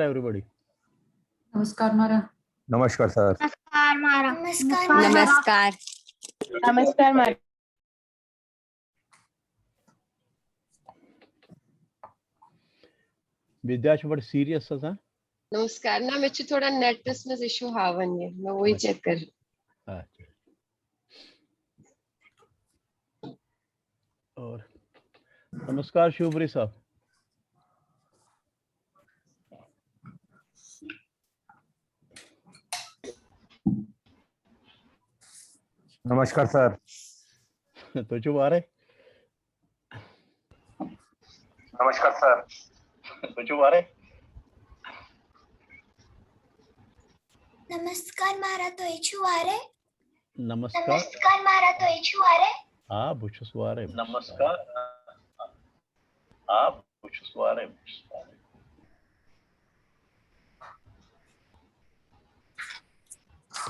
everybody. नमस्कार मारा. नमस्कार सर. नमस्कार मारा. नमस्कार. नमस्कार मारा. विद्याश बट सीरियस असा. नमस्कार ना मेरे थोड़ा नेटवर्क में इशू हावन है मैं वही चेक कर. अच्छा. और नमस्कार शुभरी साहब. नमस्कार सर. तो चुप आ रहे. नमस्कार सर. तो चुप आ रहे. नमस्कार मारा तो इचुआरे. नमस्कार मारा तो इचुआरे. हाँ बुझुस वारे. नमस्कार. हाँ बुझुस वारे.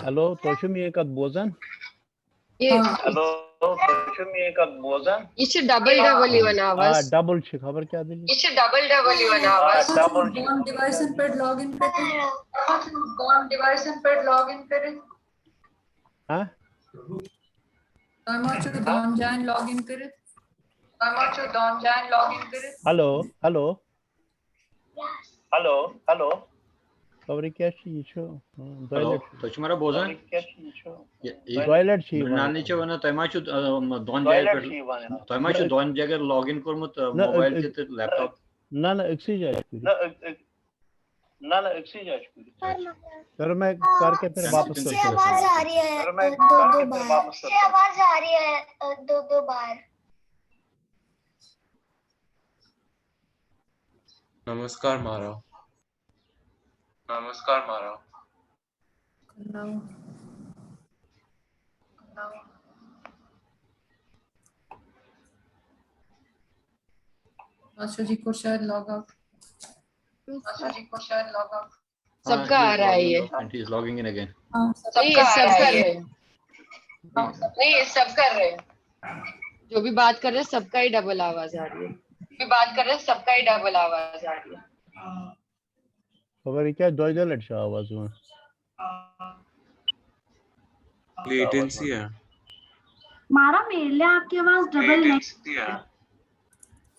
हेलो तो şu mi ekat bozan. Hello इसे डबल वन आवाज. हाँ डबल छे खबर क्या दिली. इसे डबल वन आवाज. डॉन डिवाइस पे लॉगिन करें. डॉन डिवाइस पे लॉगिन करें. हाँ. डॉन जॉइन लॉगिन करें. हेलो हेलो हेलो हेलो खबर क्या छी छो. टॉयलेट तो तुम्हारा बोझन टॉयलेट छी नानी छो ना तमाचु दोन जगह तमाचु दोन जगह लॉगिन करमुत मोबाइल के लैपटॉप ना ना एक्सचेंज ना एक्सचेंज सर मैं करके फिर वापस से आवाज आ रही है दो बार. से आवाज आ रही है दो बार. नमस्कार मारा. आशा जी को शायद लॉग आउट. सबका आ रहा है ये. And he is logging in again. नहीं ये सब कर रहे हैं. नहीं ये सब कर रहे हैं. जो भी बात कर रहे हैं सबका ही डबल आवाज आ रही है. खबर क्या टॉयलेट छ आवाज में. लेटेंसी है. मारा मेरे लिए आपकी आवाज डबल नहीं.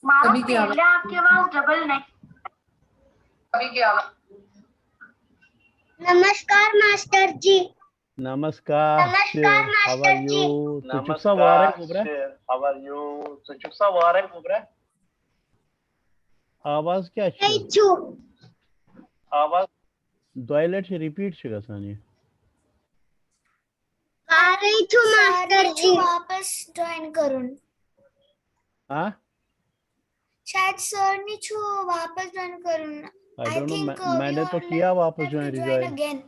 मारा सभी की मेरे लिए आपकी आवाज डबल नहीं. नमस्कार मास्टर जी. नमस्कार नमस्कार, how master R G. You. तो चुपसा वारे कुबरा. How are you. तो चुपसा वारे कुबरा. आवाज क्या छ. नहीं छू. आवाज टॉयलेट से रिपीट छ गसानी. आ रही छू मास्टर जी. वापस ज्वाइन करून. हां शायद सर ने छू वापस ज्वाइन करून. आई डोंट नो मैंने तो किया वापस जो है रिजॉइन.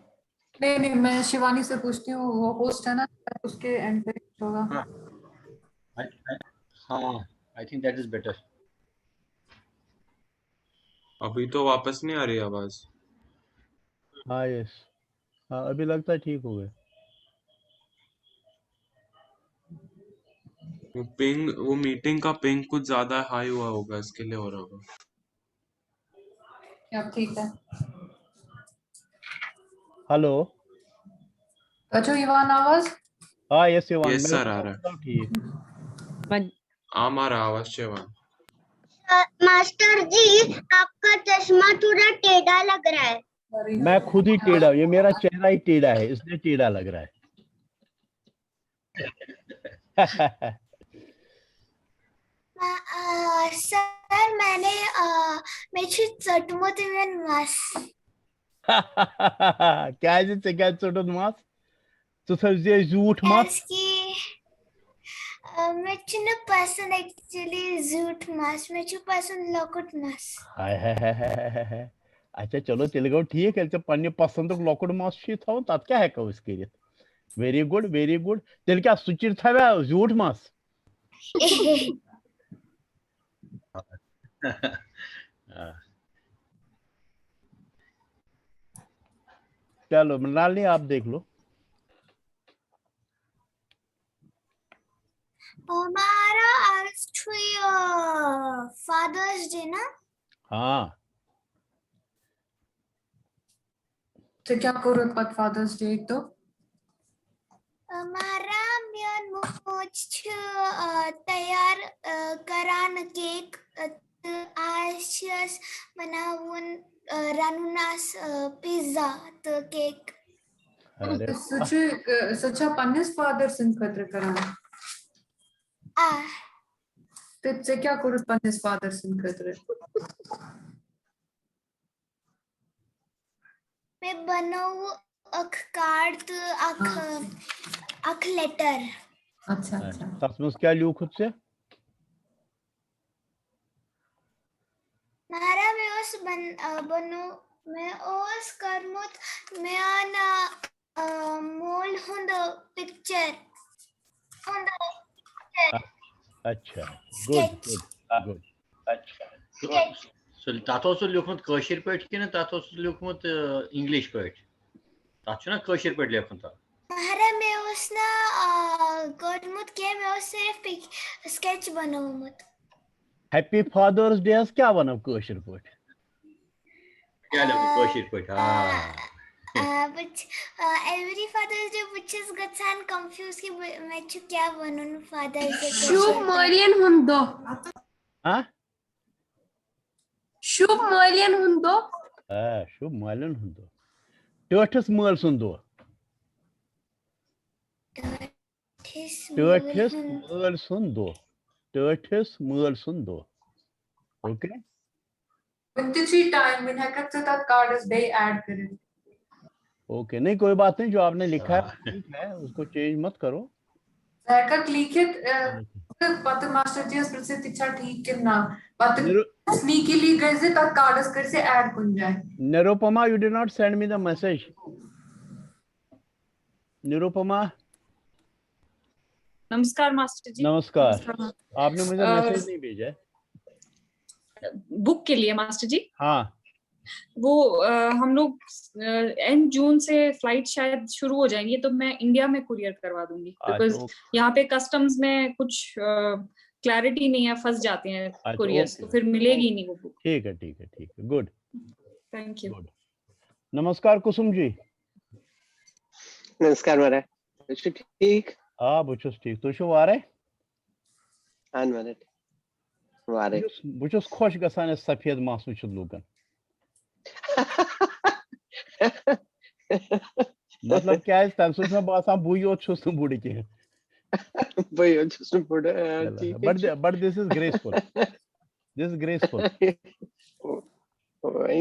नहीं मैं शिवानी से पूछती हूँ वो होस्ट है ना उसके एंड पे होगा. हां I think that is better. अभी तो वापस नहीं आ रही आवाज. हाँ यस. हाँ अभी लगता है ठीक हो गए. वो मीटिंग का पिंग कुछ ज्यादा हाई हुआ होगा इसके लिए हो रहा होगा. अब ठीक है. हेलो. अच्छा इवान आवाज. हाँ यस इवान. यस सर आ रहा है. ठीक. हमारा आवाज चेवान. मास्टर जी आपका चश्मा थोड़ा टेढ़ा लग रहा है. मैं खुद ही टेढ़ा. ये मेरा चेहरा ही टेढ़ा है इसलिए टेढ़ा लग रहा है. सर मैं चटमोत इवन मास. क्या है जिससे क्या चोटो मास. तो सर ये झूठ मास. मैं चुने पसंद एक्चुअली झूठ मास. मैं चुने पसंद लॉकट मास. हाय अच्छा चलो तेलगो ठीक है. पन्ने पसंद लॉकड मास शी था तत् क्या है कहो इसके लिए. वेरी गुड तेल क्या सुचिर था झूठ मास. चलो मृणालिनी आप देख लो. हमारा आज फादर्स डे ना. हाँ तो क्या करो पत फादर्स डे तो मारा मियन मोच तयार करान केक आशयस बनावून रानुनास पिझ्झा तो केक अरे सचा पन्निस फादर्स इन खतर करान आ तो क्या करो पन्निस फादर्स इन खतर मैं बनाऊ अख कार्ड तो अख लेटर अच्छा अच्छा तस मज क्या लिखुत से मारा मैं उस बनो मैं उस करमुत मैं आना मोल हुंद पिक्चर हुंद अच्छा good sketch good good sketch तातो सु लिखुत कशिर पेट कि तातो सु लिखुत इंग्लिश पेट ताछना कशिर पेट लेखन ता मारा मैं उसना करमुत के मैं उस सिर्फ स्केच बनाऊमुत हैप्पी फादर्स डे क्या वनो कशिर पट क्या लिखुत कशिर पेट हां which every Father's Day which is gets confused कि मैं छु क्या बनूं Father's Day शुभ मलियन हुंदो हां शुभ मलियन हुंदो शुभ मालन हुंदो टठस मल सुंदो टठस मल सुंदो टठस मल सुंदो ओके विंटेज टाइम में हैकत से तक कार्ड्स डे ऐड करें ओके नहीं कोई बात नहीं जो आपने लिखा है ठीक है उसको चेंज मत करो हैकत लिखित पत मास्टर जी प्रसिद्ध इच्छा ठीक के ना पत स्नीकीली गए से तक कार्ड्स कर से ऐड कुन जाए Nirupama you did not send me the message Nirupama नमस्कार मास्टर जी। नमस्कार आपने मुझे मैसेज नहीं भेजा है बुक के लिए मास्टर जी। हाँ वो हम लोग एंड जून से फ्लाइट शायद शुरू हो जाएंगी तो मैं इंडिया में कुरियर करवा दूंगी बिकॉज यहाँ पे कस्टम्स में कुछ क्लैरिटी नहीं है, फंस जाते हैं कुरियर्स तो फिर मिलेगी नहीं वो बुक। ठीक है ठीक है ठीक है गुड थैंक यू। नमस्कार कुसुम जी। नमस्कार महाराज ठीक हाँ बुचुस ठीक तो शो वारे हाँ महाराज वारे बुचुस खुश गसान सफेद मास वुचित लूकन मतलब क्या है तमसुस में बासा बुयो छुस बुड़ के बुयो छुस बुड़ but this is graceful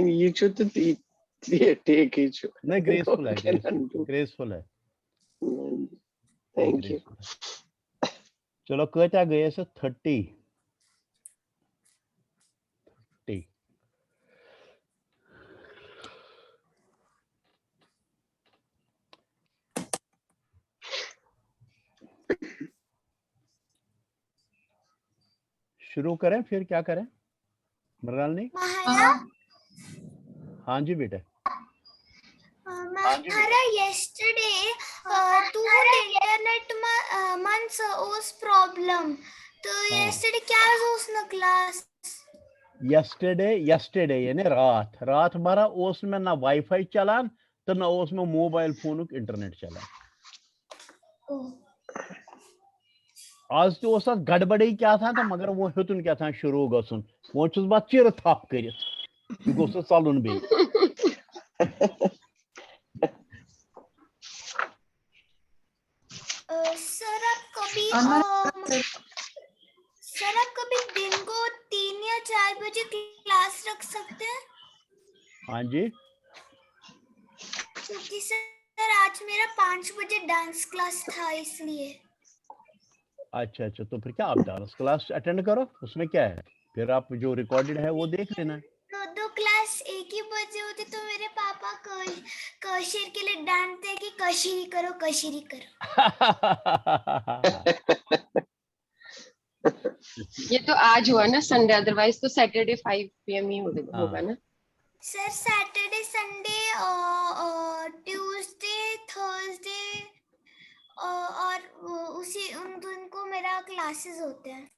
ये जो तो ठीक है जो नहीं graceful है थैंक यू। चलो कहता गए से 30 शुरू करें फिर क्या करें मृणालिनी? हाँ जी बेटा। yesterday तू इंटरनेट मंस उस प्रॉब्लम तो yesterday क्या उस न क्लास yesterday यानी रात भरा उस में ना वाईफाई चलान तो ना उस में मोबाइल फोन इंटरनेट चलान। आज तो उस गड़बड़ी क्या था तो मगर वो हेतुन क्या था शुरू गसुन वो चुस बात चिर थप करित ये गोस चलुन बे सर आप कभी दिन को 3 या 4 बजे क्लास रख सकते हैं? हाँ जी क्योंकि सर आज मेरा 5 बजे डांस क्लास था इसलिए। अच्छा तो फिर क्या आप डांस क्लास अटेंड करो उसमें क्या है फिर आप जो रिकॉर्डेड है वो देख लेना। दो क्लास एक ही बजे होती तो मेरे पापा कशिर के लिए डांटते कि कशिरी करो। ये तो आज हुआ ना संडे, अदरवाइज तो सैटरडे 5 PM ही होगा ना sir. Saturday Sunday Tuesday Thursday और उन दिन को मेरा क्लासेस होते हैं।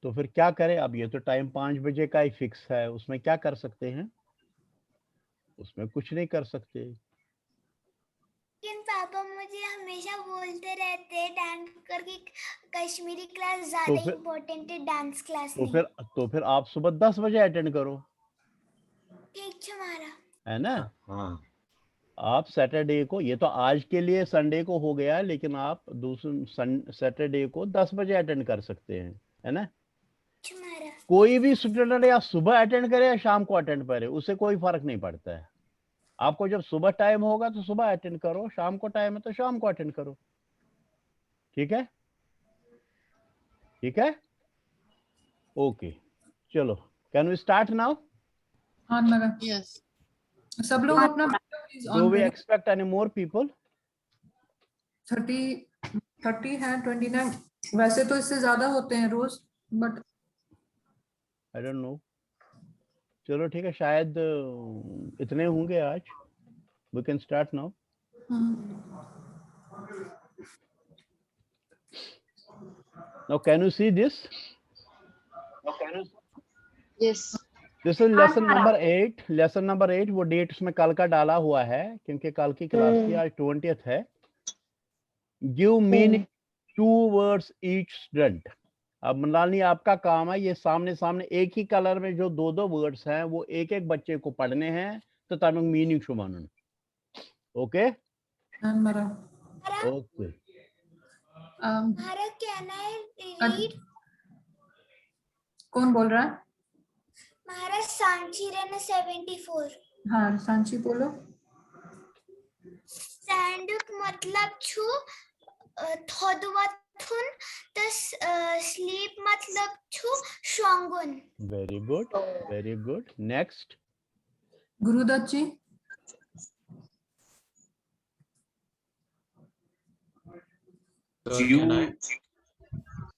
तो फिर क्या करें अब ये तो टाइम 5 बजे का ही फिक्स है उसमें क्या कर सकते हैं उसमें कुछ नहीं कर सकते। लेकिन पापा मुझे हमेशा बोलते रहते हैं डांस करके कश्मीरी क्लास ज्यादा फिर- इम्पोर्टेंट है डांस क्लास तो नहीं। फिर आप सुबह 10 बजे अटेंड करो, ठीक है मारा। है ना। हाँ आप सैटरडे को, ये तो आज के लिए संडे को हो गया, लेकिन आप दूसरे सैटरडे को 10 बजे अटेंड कर सकते हैं, है ना। ठीक मारा। कोई भी स्टूडेंट या सुबह अटेंड करे या शाम को अटेंड करे, उससे कोई फर्क नहीं पड़ता है। आपको जब सुबह टाइम होगा तो सुबह अटेंड करो, शाम को टाइम है तो शाम को अटेंड करो। ठीक है, ठीक है, ओके, चलो, कैन वी स्टार्ट नाउ? हाँ मरा। यस सब लोग अपना प्लीज डू ऑन वी करें। Expect any more people? 30 है, 29 वैसे तो इससे ज्यादा होते हैं रोज, बट आई डोंट नो, चलो ठीक है, शायद इतने होंगे आज। We can start now. Now can you see this? Yes This is lesson number 8. Lesson number 8, वो डेट उसमें कल का डाला हुआ है क्योंकि कल की क्लास की आज 20th है। Give meaning two words each student. अब मनाली आपका काम है, ये सामने सामने एक ही कलर में जो दो दो वर्ड्स हैं वो एक एक बच्चे को पढ़ने हैं, तो तमिंग मीनिंग शुमानन। ओके मरा। ओके, मारा कहना है रीड। कौन बोल रहा है? मारा सांची रहना 74। हाँ सांची बोलो। सैंडुक मतलब छु थोदुवथुन तस स्लीप मतलब छु शोंगुन। Very good, very good. Next, Gurudutt ji.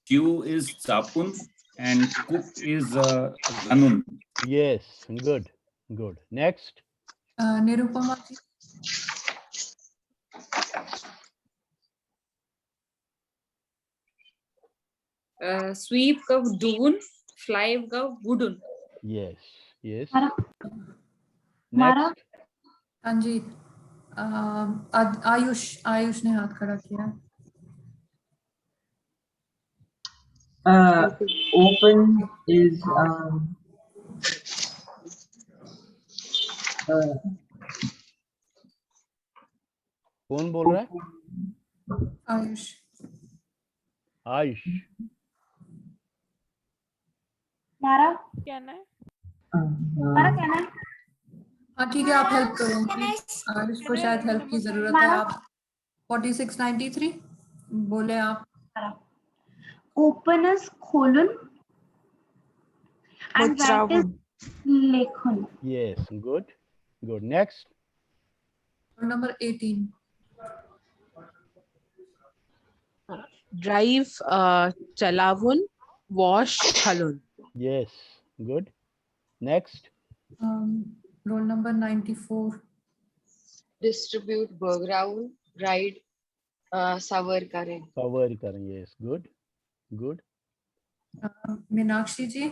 Q is Chapun and Cook is Anun. yes, good, good. Next, Nirupama ji. Sweep का डून, फ्लाई का वुडन। yes, yes. मारा Next, हाँ जी। आयुष ने हाथ खड़ा किया। Open is कौन बोल रहा है? आयुष। आयुष। मारा कहना है। मारा कहना है। हाँ ठीक है, आप हेल्प करो प्लीज। आयुष को शायद हेल्प की जरूरत है। आप 4693 बोले आप। ओपन इज खोलन and that is लेखन। Yes, good, good. Next, number 18 drive चलावुन, वॉश हलुन। yes, good. Next, roll number 94 distribute बर्गराउंड, राइड सवर करें। cover करें, yes, good, good. Meenakshi ji.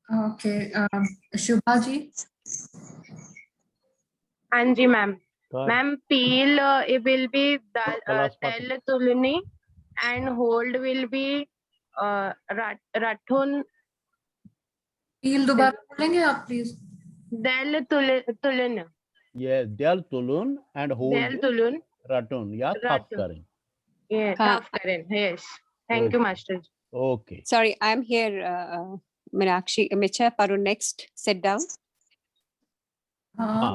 Okay, Shubha ji. हाँ जी ma'am. Ma'am peel it will be tel tuluni and hold will be rathun। पील दोबारा बोलेंगे आप please? del tulun। Yes, del tulun and hold del tulun ratun या थप करें। yeah tough करें। yes thank you master। Okay. Sorry, I'm here, Meenakshi. Micha, Paru, next, sit down. हाँ,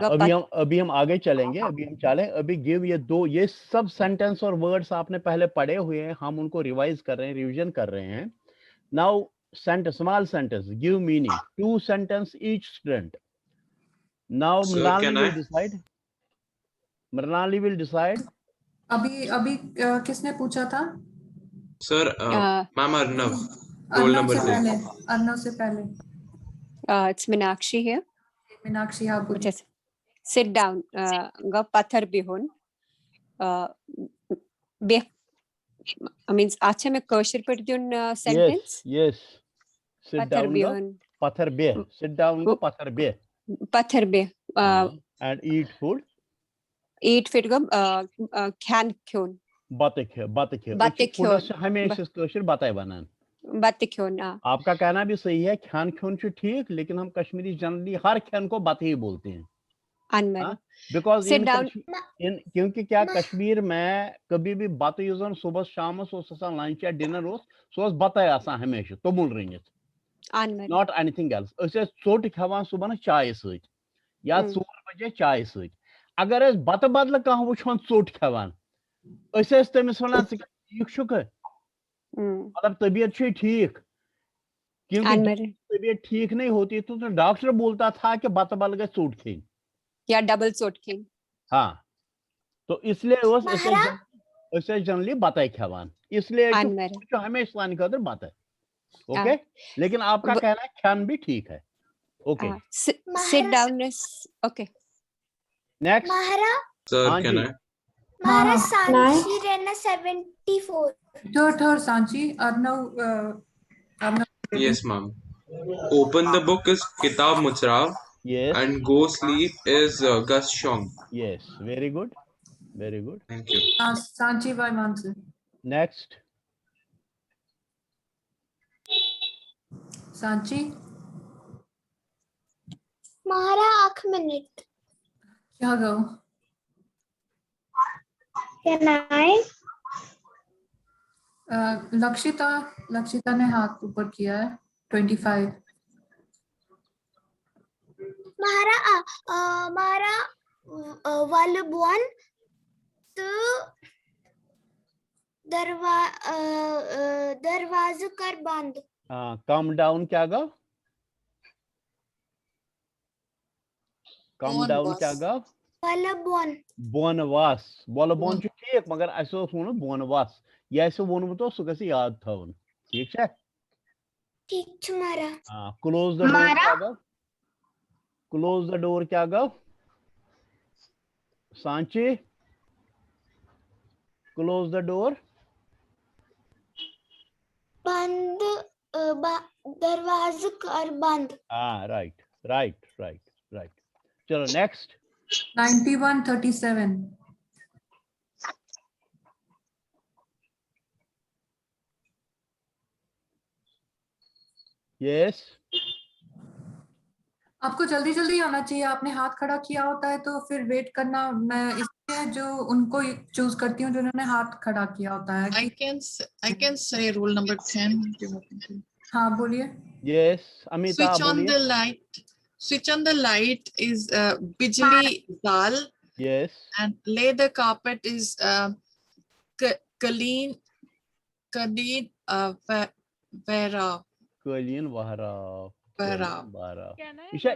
अभी हम आगे चलेंगे, अभी गिव ये सब सेंटेंस और वर्ड्स आपने पहले पढ़े हुए हैं, हम उनको रिवाइज कर रहे हैं, रिवीजन कर रहे हैं। Now sentence, small sentence, give meaning, 2 sentence each student. Now Mrinali will decide. अभी किसने पूछा था? Sir ma'am Arnav, roll number 6। Arnav से पहले It's Meenakshi here. मीनाक्षी आप बोलिए। Sit down. Ga pathar bihun. Be means अच्छा मैं कौशल पर दियों sentence. Yes. Sit down. Pathar be. Sit down. Pathar be. Pathar be. And eat food. Eat food को खान क्यों? बातें क्यों? हमेशा कौशल बातें बनान. बातें क्यों ना? आपका कहना भी सही है, खान क्यों से ठीक, लेकिन हम कश्मीरी जनरली हर खान को बातें ही बोलते हैं. बिकॉज क्योंकि क्या कश्मीर में कभी भी बात यूजन सुबह शाम लंच या डिनर सो बते आसान हमेशा तोमुल रनित नॉट एनीथिंग एल्स चोट खवान सुबह चाय सत या 4 बजे चाय सत अगर बत बदल कह वुचान चोट खवान तमिस वन ठीक शुक मतलब तबीयत ठीक क्योंकि तबीयत ठीक नहीं होती तो डॉक्टर बोलता था कि बत बदल गए चोट खेन या डबल चोट खेन. हाँ तो इसलिए जनरली बताए खवान इसलिए हमेशा लाने खतर बताए. ओके लेकिन आपका कहना है खान भी ठीक है. Okay sit down. Okay next sir can I Mara Sanchi Rena 74. Third Sanchi Arnav. Yes, ma'am. Open the book is Kitab Muchrav. Yes. And Go Sleep is Gus Shong. Yes, very good. Very good. Thank you. Sanchi by Mansu. Next. Sanchi. Mara एक minute. क्या गो? Can I? Lakshita ने हाथ ऊपर किया है. 25. मारा वालबोन तो दरवाजा कर बंद. कम डाउन क्या गो? कम डाउन क्या गो? वालबोन. बोनवास ठीक मगर ऐसे सुनो बोनवास ये ऐसे वोन तो सुख से याद था उन ठीक है. ठीक तुम्हारा. क्लोज द डोर क्या गो? Close the door क्या गो? Sanchi close the door. बंद दरवाजा कर बंद. Right. चलो next. 91:37. Yes. आपको जल्दी जल्दी आना चाहिए. आपने हाथ खड़ा किया होता है तो फिर वेट करना. मैं इसलिए जो उनको चूज करती हूँ जिन्होंने हाथ खड़ा किया होता है. I can say rule number 10. हाँ बोलिए. Yes, अमिता बोलिए. Switch on the light is bijli dal. Yes. And lay the carpet is Kaleen Vahra.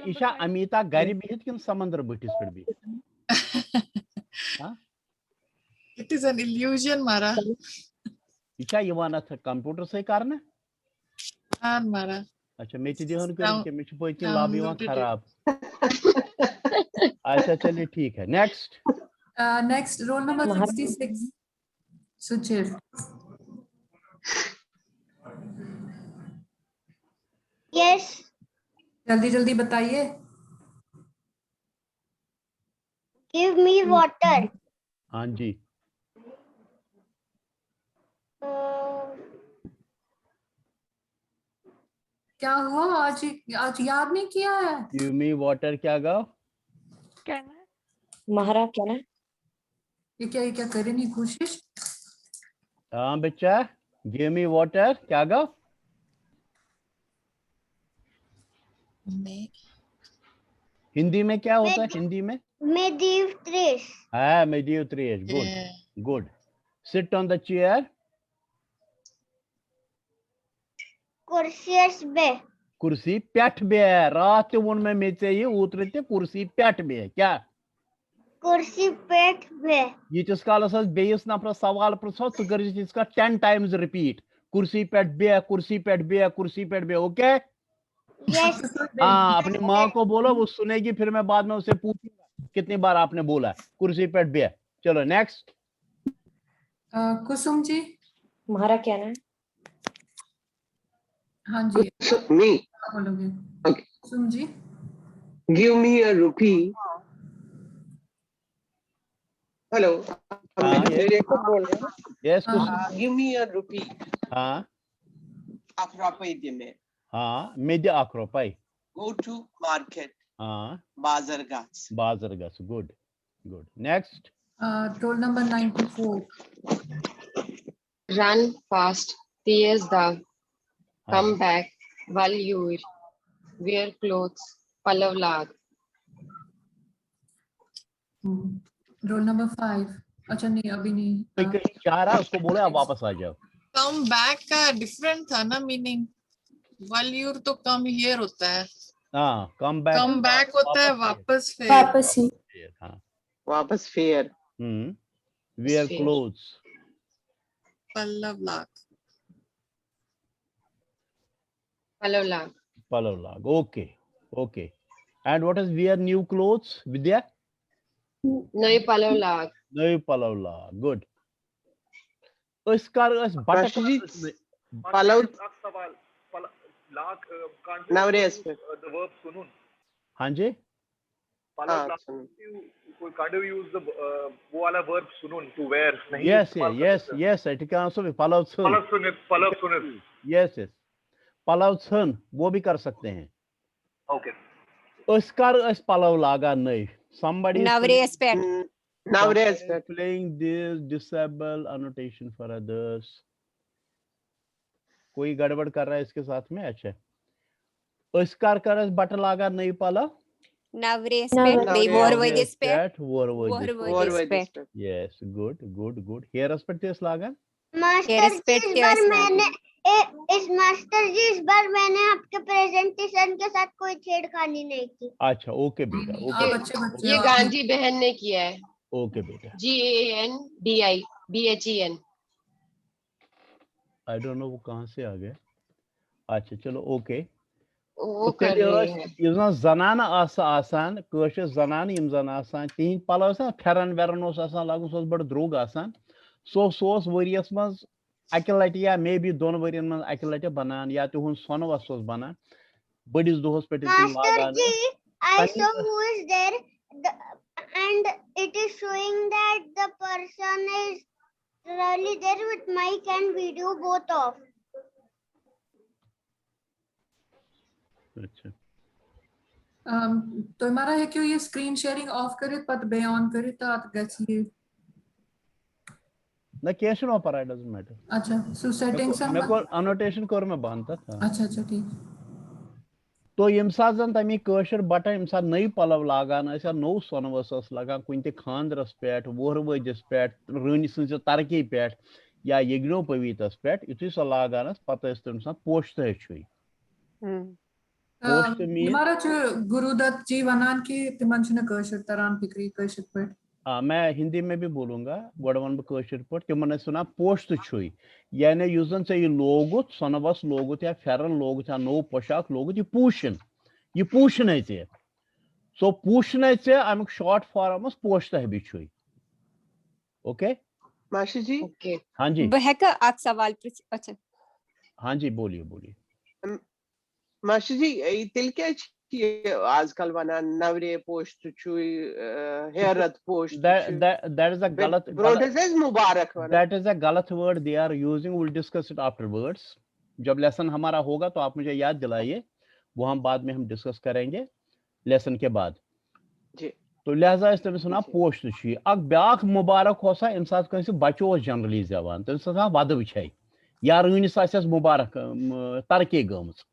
Isha Amita गरी बिहित किन समंदर बटिस पर भी. It is an illusion Mara. Isha ये वाना था कंप्यूटर से करना. हाँ Mara. अच्छा मैं तो दिहन करें कि मैं छुपा इतनी लाभी वहाँ खराब. अच्छा चलिए ठीक है. Next roll number 66. Suchir. Yes. जल्दी बताइए. Give me water. हाँ जी. क्या हुआ आज याद नहीं किया है. Give me water क्या गाओ? महारा क्या ना? ये क्या करे नहीं कोशिश. हाँ बच्चा give me water क्या गाओ? हिंदी में क्या होता है हिंदी में? मैं दीव त्रेस. हाँ मैं Diu त्रेस. Good. Sit on the chair. कुर्सी पेट बे. रात वोन में चाहिए उतरते कुर्सी पेट बे. क्या कुर्सी पेट बे? यीटिस कालस बेस नफर सवाल पृछो तो कर इसका 10 times रिपीट. कुर्सी पेट बे. ओके. यस. हाँ अपनी माँ को बोलो वो सुनेगी फिर मैं बाद में उसे पूछूंगा कितनी बार आपने बोला कुर्सी पेट बे. चलो नेक्स्ट. कुसुम जी, तुम्हारा क्या नाम? हाँ जी, Me. बोलोगे? Okay. Kusum ji, Give me a rupee. Hello. मेरे को बोल रहे हो? Yes, Kusum. Give me a rupee. हाँ. Akropai de me. हाँ. Medya Akropai. Go to market. हाँ. Bazargas. Bazargas. Good. Good. Next. roll number 94. Run fast, tears the come back while you wear clothes, palav lag. roll number 5. अच्छा नहीं, अभी नहीं. चार है, उसको बोले आप वापस आ जाओ. कम बैक का डिफरेंट था ना मीनिंग. वॉल्यूर तो कम हियर होता है. हाँ, कम बैक. कम बैक होता है वापस फेयर. वापस ही. हाँ. वापस फेयर. wear clothes. पल्लव लाग. Palav lag. Palav lag. Okay. Okay. And what is wear new clothes, Vidya? Nai palav lag. Nai palav lag. Good. Iskar is butter. Palav. Lag can't Nowadays. the verb sunun. हाँ जी. Palav lag. Can't you use the वो वाला verb sunun to wear? Yes. It can also be palav sun. Palav sunit. Yes. पलाव छन वो भी कर सकते हैं. Okay. Oscar is palav laga नहीं. Somebody Nowadays pet. Nowadays pet. Playing this disable annotation for others. कोई गड़बड़ कर रहा है इसके साथ में. अच्छा. Oscar का रस बट लागा नहीं पलाव. Nowadays pet. We wore with this pet. Wore with this pet. Yes. Good. Here respect this लागा. मास्टर जी इस बार मैंने आपके प्रेजेंटेशन के साथ कोई छेड़खानी नहीं की. अच्छा, ओके बेटा. ओके. ये गांधी बहन ने किया है. ओके बेटा. GANDIBHEN. आई डोंट नो वो कहाँ से आ गया. अच्छा चलो ओके. वो कर रही है. ये जनाना आसान कशर जनान यम जन आसान तिहिंद पलव फेरन वेरन आसान लागुन सो बड़ द्रोग आसान. सोस वरियस मज अकि लटि या मे बी दोन वरियन मज अकि लटि बनान या तुहन सोन वस बनान बड़िस दोहस पे master ji I saw who is there and it is showing that the person is really there with mic and video both off. अच्छा. तो हमारा है क्यों ये स्क्रीन शेयरिंग ऑफ करे पत बे ऑन करे तो आप गए ना कैशन ऑफ पर डजंट मैटर. अच्छा सो सेटिंग्स मेरे को अनोटेशन कर में बांधता था. अच्छा ठीक. तो यम साथ जन तमी कशर बटा यम साथ नई पलव लागान ऐसा नो सोनवस लगान कुन ते खानदरस पेट वोर वजिस पेट रनी सज तरक्की पेट या यज्ञो पवीतस पेट युथि सो लागान पता तम सा पोस्ट छुई. हमारा जो गुरुदत्त जी वनान की तिमन छन कशर तरन फिक्री कशर पेट. मैं हिंदी में भी बोलूंगा गोड़ वन कशर पे तिमन सुना पोस्ट छुई यानी युजन से ये लोगुत सोनवस लोगुत या फेरन लोगुत या नो पोशाक लोगुत ये पूशन है चे. सो पूशन है चे अमुक शॉर्ट फॉर्म पोस्ट है भी छुई. ओके माशी जी. ओके. हाँ जी. बहका आप सवाल. अच्छा हाँ जी बोलिए. माशी जी तिल क्या आजकल बना नवरे पोस्ट छुई हेरत post. that is a galat. मुबारक. That is a galat word they are using. We'll discuss it afterwards. जब लेसन हमारा होगा तो आप मुझे याद दिलाइए, वो हम बाद में हम डिस्कस करेंगे लेसन के बाद जी. तो लिहाजा इस तरह सुना पोस्ट छी अग ब्याख मुबारक होसा इन साथ कंसे बचो जनरली जवान तन सा वद वछै या रनिस आसस मुबारक तरके गमस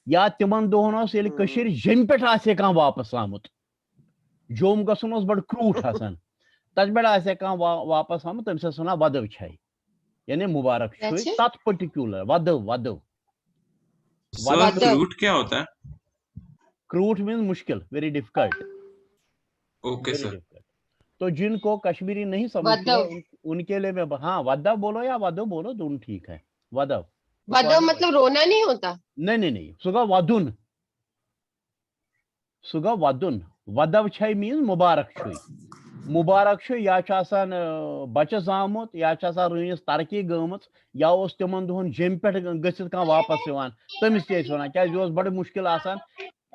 या तिमन दोहनस येल कशीर जम पेट आसे का वापस आमुत जोम गसन बड़ क्रूठ आसान तज बड़ आसे का वापस आमुत तम से सुना वद वछै यानी मुबारक छी तत पर्टिकुलर वद सर क्रूट क्या होता है? क्रूट मींस मुश्किल, वेरी डिफिकल्ट. Okay sir. तो जिनको कश्मीरी नहीं समझते उनके लिए मैं हाँ वदव बोलो या वदव बोलो दोनों ठीक है. वदव मतलब रोना नहीं होता. नहीं सुगा वदुन वदव छै मींस मुबारक छुई मुबारक छु या छ आसान बच्चा जामुत या छ आसान रुइनिस तरक्की गमत या ओस तिमन दोहन जिम पे गसित का वापस यवान तमिस ते वनान क्या जो बड़ मुश्किल आसान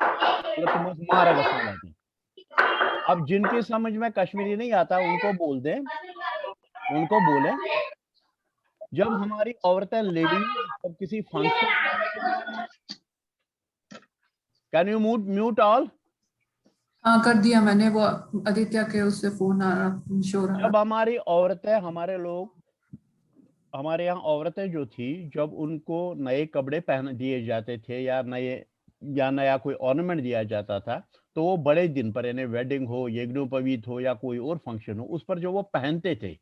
मतलब तुम मारा गसान वातन। अब जिनकी समझ में कश्मीरी नहीं आता उनको बोल दें, उनको बोले जब हमारी औरतें लेडी जब किसी function, can you mute all? हाँ कर दिया मैंने, वो आदित्य के उससे फोन आ रहा, शोर आ रहा। जब हमारी औरतें, हमारे लोग, हमारे यहाँ औरतें जो थी जब उनको नए कपड़े पहन दिए जाते थे या नया कोई ऑर्नामेंट दिया जाता था तो वो बड़े दिन पर यानी वेडिंग हो, यज्ञोपवीत हो या कोई और फंक्शन हो उस पर जो वो पहनते थे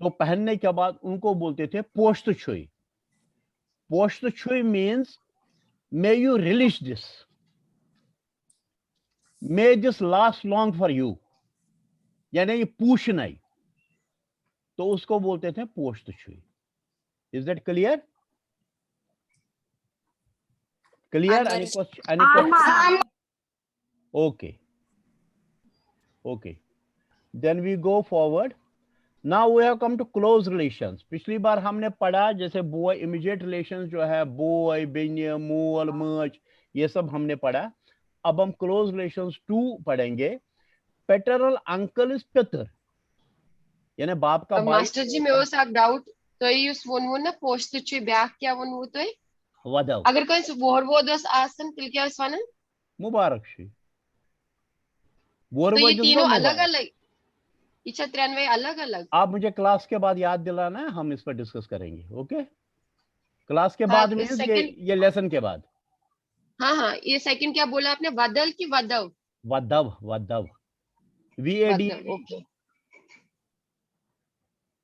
तो पहनने के बाद उनको बोलते थे पोस्ट छुई। पोस्ट छुई means may you release this, may this last long for you, यानी ये पूछना ही, तो उसको बोलते थे पोस्ट छुई। Is that clear? Clear? any question? Okay. Okay. Then we go forward. Now we have come to close relations. पिछली बार हमने पढ़ा जैसे boy immediate relations जो है boy, बिन्य, मोल, मच, ये सब हमने पढ़ा। अब हम close relations 2 पढ़ेंगे। Paternal uncle is पितर, यानी बाप का भाई। मास्टर जी मेरे साथ डाउट तो यूस वोन ना पोस्ट छु ब्याह क्या वोन तो वदाव अगर कोई वोरवोदस आसन तिल क्या वनन मुबारक शी तो ये तीनों अलग अलग, इच्छा 93 अलग अलग। आप मुझे क्लास के बाद याद दिलाना है, हम इस पर डिस्कस करेंगे। ओके, क्लास के बाद मींस ये लेसन के बाद। हाँ ये सेकंड क्या बोला आपने, वदल की वदव? वदव, वदव, VAD।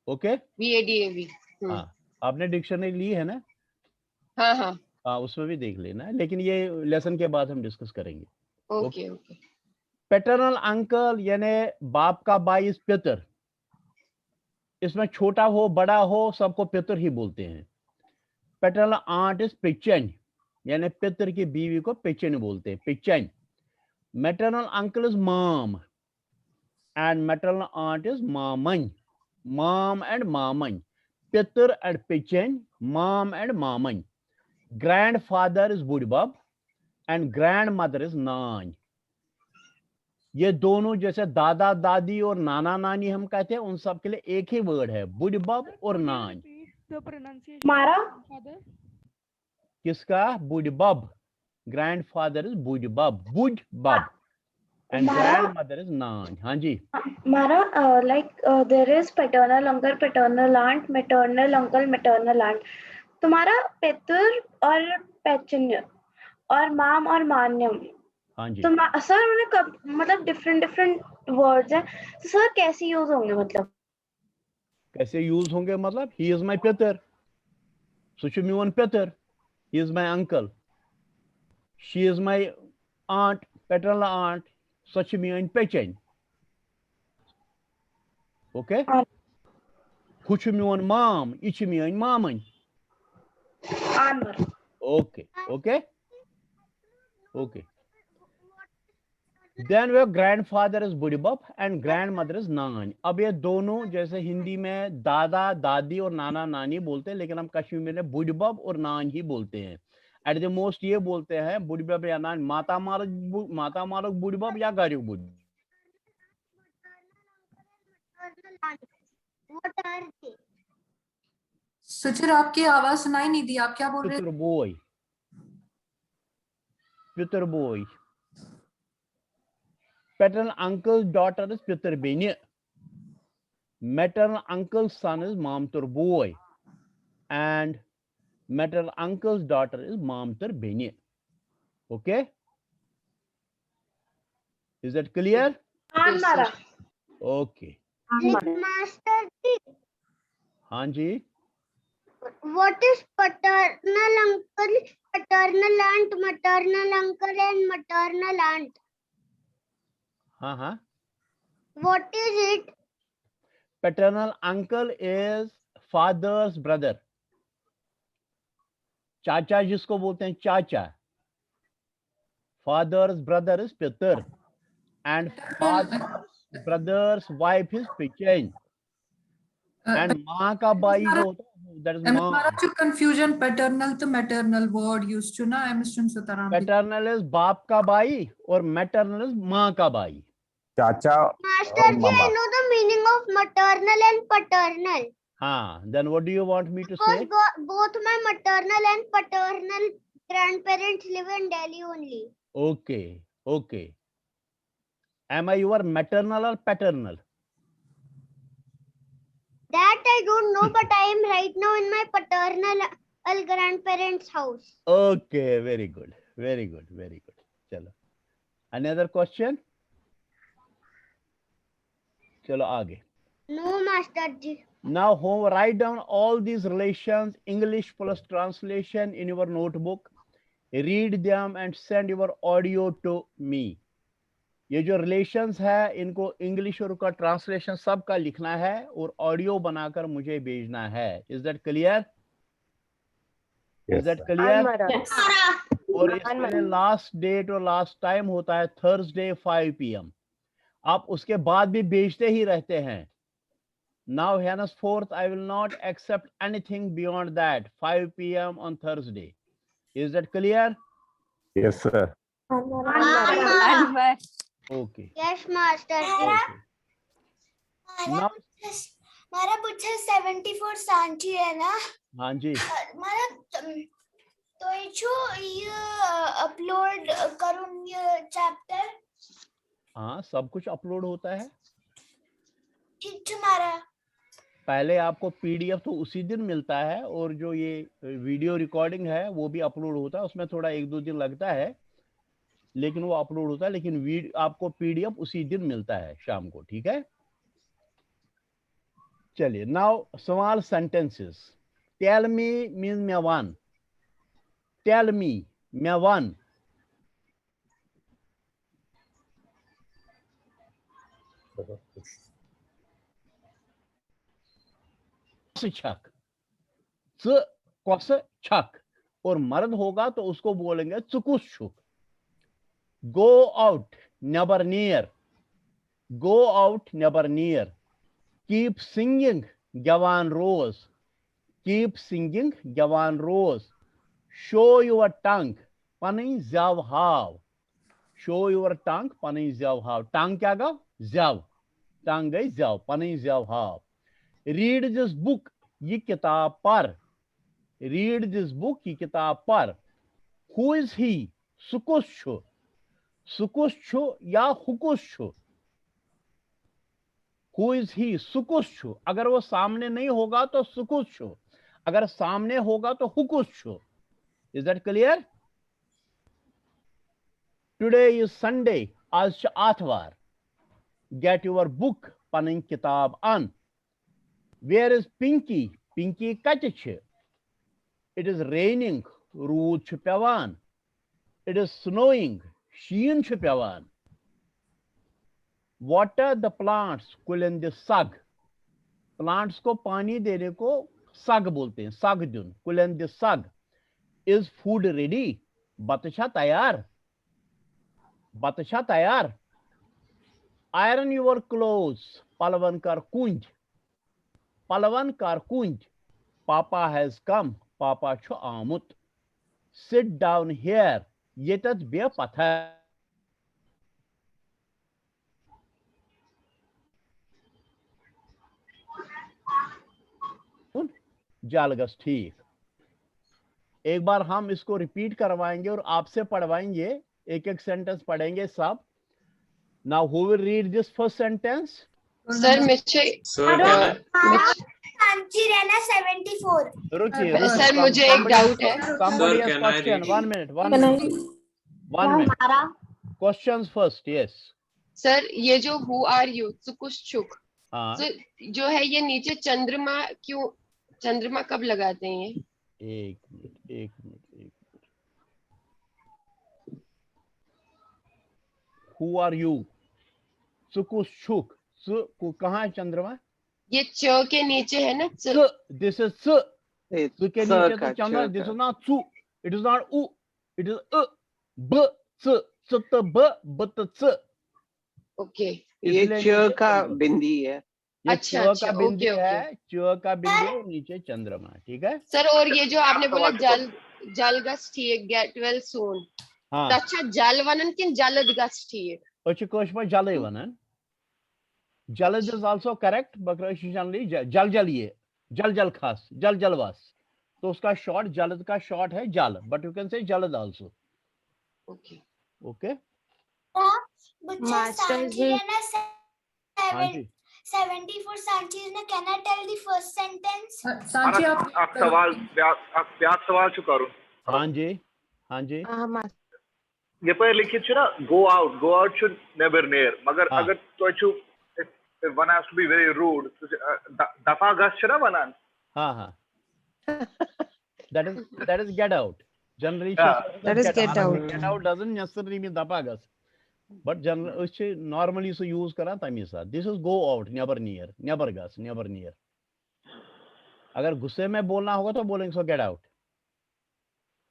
Okay, VADAV। हाँ, आपने डिक्शनरी ली है ना? हाँ, उसमें भी देख लेना है, लेकिन ये लेसन के बाद हम डिस्कस करेंगे। ओके। पैटर्नल अंकल यानी बाप का भाई इस पितर, इसमें छोटा हो बड़ा हो सबको पितर ही बोलते हैं। पैटर्नल आंट इज पिचन, यानी पितर की बीवी को पिचन बोलते हैं, पिचन। मैटरनल अंकल इज मॉम एंड मैटरनल आंट इज मामन, मॉम एंड मामन, पितर एंड पिचन, मॉम एंड मामन। ग्रैंडफादर इज बुढ़बब एंड ग्रैंडमदर इज नान। ये दोनों जैसे दादा दादी और नाना नानी हम कहते हैं, उन सब के लिए एक ही वर्ड है, बुढ़बब और नान। मारा किसका? बुढ़बब। ग्रैंडफादर इज बुढ़बब, बुढ़बब, एंड ग्रैंडमदर इज नान। हाँ जी मारा, like there is paternal uncle, paternal aunt, maternal uncle, maternal aunt. तुम्हारा पितर और पेचन्य और माम और मान्यम, हाँ जी। तो सर उन्हें कब मतलब डिफरेंट वर्ड्स हैं, तो सर कैसे यूज होंगे? मतलब कैसे यूज होंगे? मतलब ही इज माय पितर, सुचु म्यून पितर, he is my uncle, she is my aunt, paternal aunt, such म्यून पेचन। ओके, कुछ म्यून माम, इच म्यून मामन। Okay okay okay. Then we have grandfather is बुढ़बब and grandmother is नान। अब ये दोनों जैसे हिंदी में दादा दादी और नाना नानी बोलते हैं, लेकिन हम कश्मीर में बुढ़बब और नान ही बोलते हैं। एट द मोस्ट ये बोलते हैं बुढ़बब या नान, माता मारक बुढ़बब या गारिक बुढ़बब। सुचिर आपकी आवाज सुनाई नहीं दी, आप क्या बोल रहे थे? पितर बोय। Paternal uncle's daughter is Pitar Benya. Maternal uncle's son is Mamtur boy. And maternal uncle's daughter is Mamtur Benya. Okay? Is that clear? Okay. Master ji, हाँ जी। what is paternal uncle, paternal aunt, maternal uncle and maternal aunt? हाँ। What is it? Paternal uncle is father's brother. चाचा जिसको बोलते हैं चाचा, father's brother is पितर, and father's brother's wife is Pichen. And माँ का बाई जो होता है, that is माँ. हमारा जो confusion paternal to maternal word used to ना Mr. Sutaram. Paternal is बाप का बाई और maternal is माँ का बाई. चाचा. Master ji, I know the meaning of maternal and paternal. हाँ, then what do you want me to Because say? both my maternal and paternal grandparents live in Delhi only. Okay, okay. Am I your maternal or paternal? That I don't know, but I am right now in my paternal grandparents' house. Okay, very good, very good, very good. चलो. Another question? चलो आगे. No, Master ji. Now home, write down all these relations, English plus translation in your notebook. Read them and send your audio to me. ये जो relations है इनको English और उसका translation सबका लिखना है और ऑडियो बनाकर मुझे भेजना है. Is that clear? Is that clear? Yes. और इसमें लास्ट डेट और लास्ट टाइम होता है थर्सडे 5 PM. आप उसके बाद भी भेजते ही रहते हैं. Now henceforth I will not accept anything beyond that 5 PM on Thursday. Is that clear? Yes, sir. Okay. Yes, Master ji. Now, हमारा पूछा 74 सांची है ना. हाँ जी. हमारा तो ये अपलोड करूँ ये चैप्टर. हाँ, सब कुछ अपलोड होता है. ठीक तुम्हारा. पहले आपको PDF तो उसी दिन मिलता है और जो ये वीडियो रिकॉर्डिंग है वो भी अपलोड होता है. उसमें थोड़ा 1-2 दिन लगता है लेकिन वो अपलोड होता है. लेकिन आपको PDF उसी दिन मिलता है शाम को. ठीक है. चलिए. Now small sentences. Tell me means मैं वन. टेल मी मैं वन. छक छक और मर्द होगा तो उसको बोलेंगे चुकुस छुक. गो आउट नेवर नियर. गो आउट नेवर नियर. कीप सिंगिंग गवान रोज. कीप सिंगिंग गवान रोज. शो योर टंग पनी जव हाव. शो योर टंग पनी जव हाव. टंग क्या गव? जव. टंग गई जव. पनी जव हाव. रीड दिस बुक ये किताब पर. रीड दिस बुक ये किताब पर. Who is he? सुकुस छु. सुकुस छु या हुकुस छु. Who is he? सुकुस छु. अगर वो सामने नहीं होगा तो सुकुस छु. अगर सामने होगा तो हुकुस छु. Is that clear? Today is Sunday. आज आतवार. गेट योर बुक पनिंग किताब अन. Where is Pinky? Pinky katiche. It is raining. Rood chu pevan. It is snowing. Sheen chu pevan. Water the plants. Kulen the sag. Plants को पानी देने को sag बोलते हैं. Sag dun. Kulen the sag. Is food ready? बतशा तैयार. बतशा तैयार. Iron your clothes. पलवन कर कुंज. पलवन कर कुंज. Papa has come. Papa छु आमुत. Sit down here. येतत बे पत्थर. जालगस. ठीक. एक बार हम इसको रिपीट करवाएंगे और आपसे पढ़वाएंगे. एक एक सेंटेंस पढ़ेंगे सब. Now who will read this first sentence? Sir मुझे सांची रहना 74. रुकिए. सर मुझे एक डाउट है. Somebody has question. 1 minute. 1 minute. 1 minute. Questions first. Yes. Sir ये जो who are you सुकुशुक. हाँ. जो है ये नीचे चंद्रमा क्यों? चंद्रमा कब लगाते हैं ये? एक मिनट. Who are you? सुकुशुक. को कहाँ है चंद्रमा? ये च के नीचे है ना. This is च. च के नीचे तो चंद्रमा. This is not च. It is not u. It is b च. च त b b त च. ओके, ये च का बिंदी है। ये अच्छा, च अच्छा, का बिंदी ओके, ओके। है, च का बिंदी और नीचे चंद्रमा, ठीक है सर, और ये जो आपने बोला जल गस्टिए गेट वेल सून, हाँ अच्छा जल वनन किन जलद गस्टिए अच्छी कोश में जल वनन जलद इज आल्सो करेक्ट बकरश जनरली जल जलिए जल खास जलवास, तो उसका शॉर्ट जलद का शॉर्ट है जल, बट यू कैन से जलद आल्सो। ओके ओके Master जी, हाँ जी 74 Sanchi, can I tell the first sentence? Sanchi आप सवाल आप सवाल चु करू हाँ जी हाँ जी ये पर लिखित छु ना go out छु never near, मगर अगर तो छु if one has to be very rude, दफा गस छु ना वनान हाँ that is get out generally that is get out. Get out doesn't necessarily mean दफा गस, but generally उसे normally से use करा तमी सा, this is go out, never near, never Gus, never near। अगर गुस्से में बोलना होगा तो बोलेंगे so get out।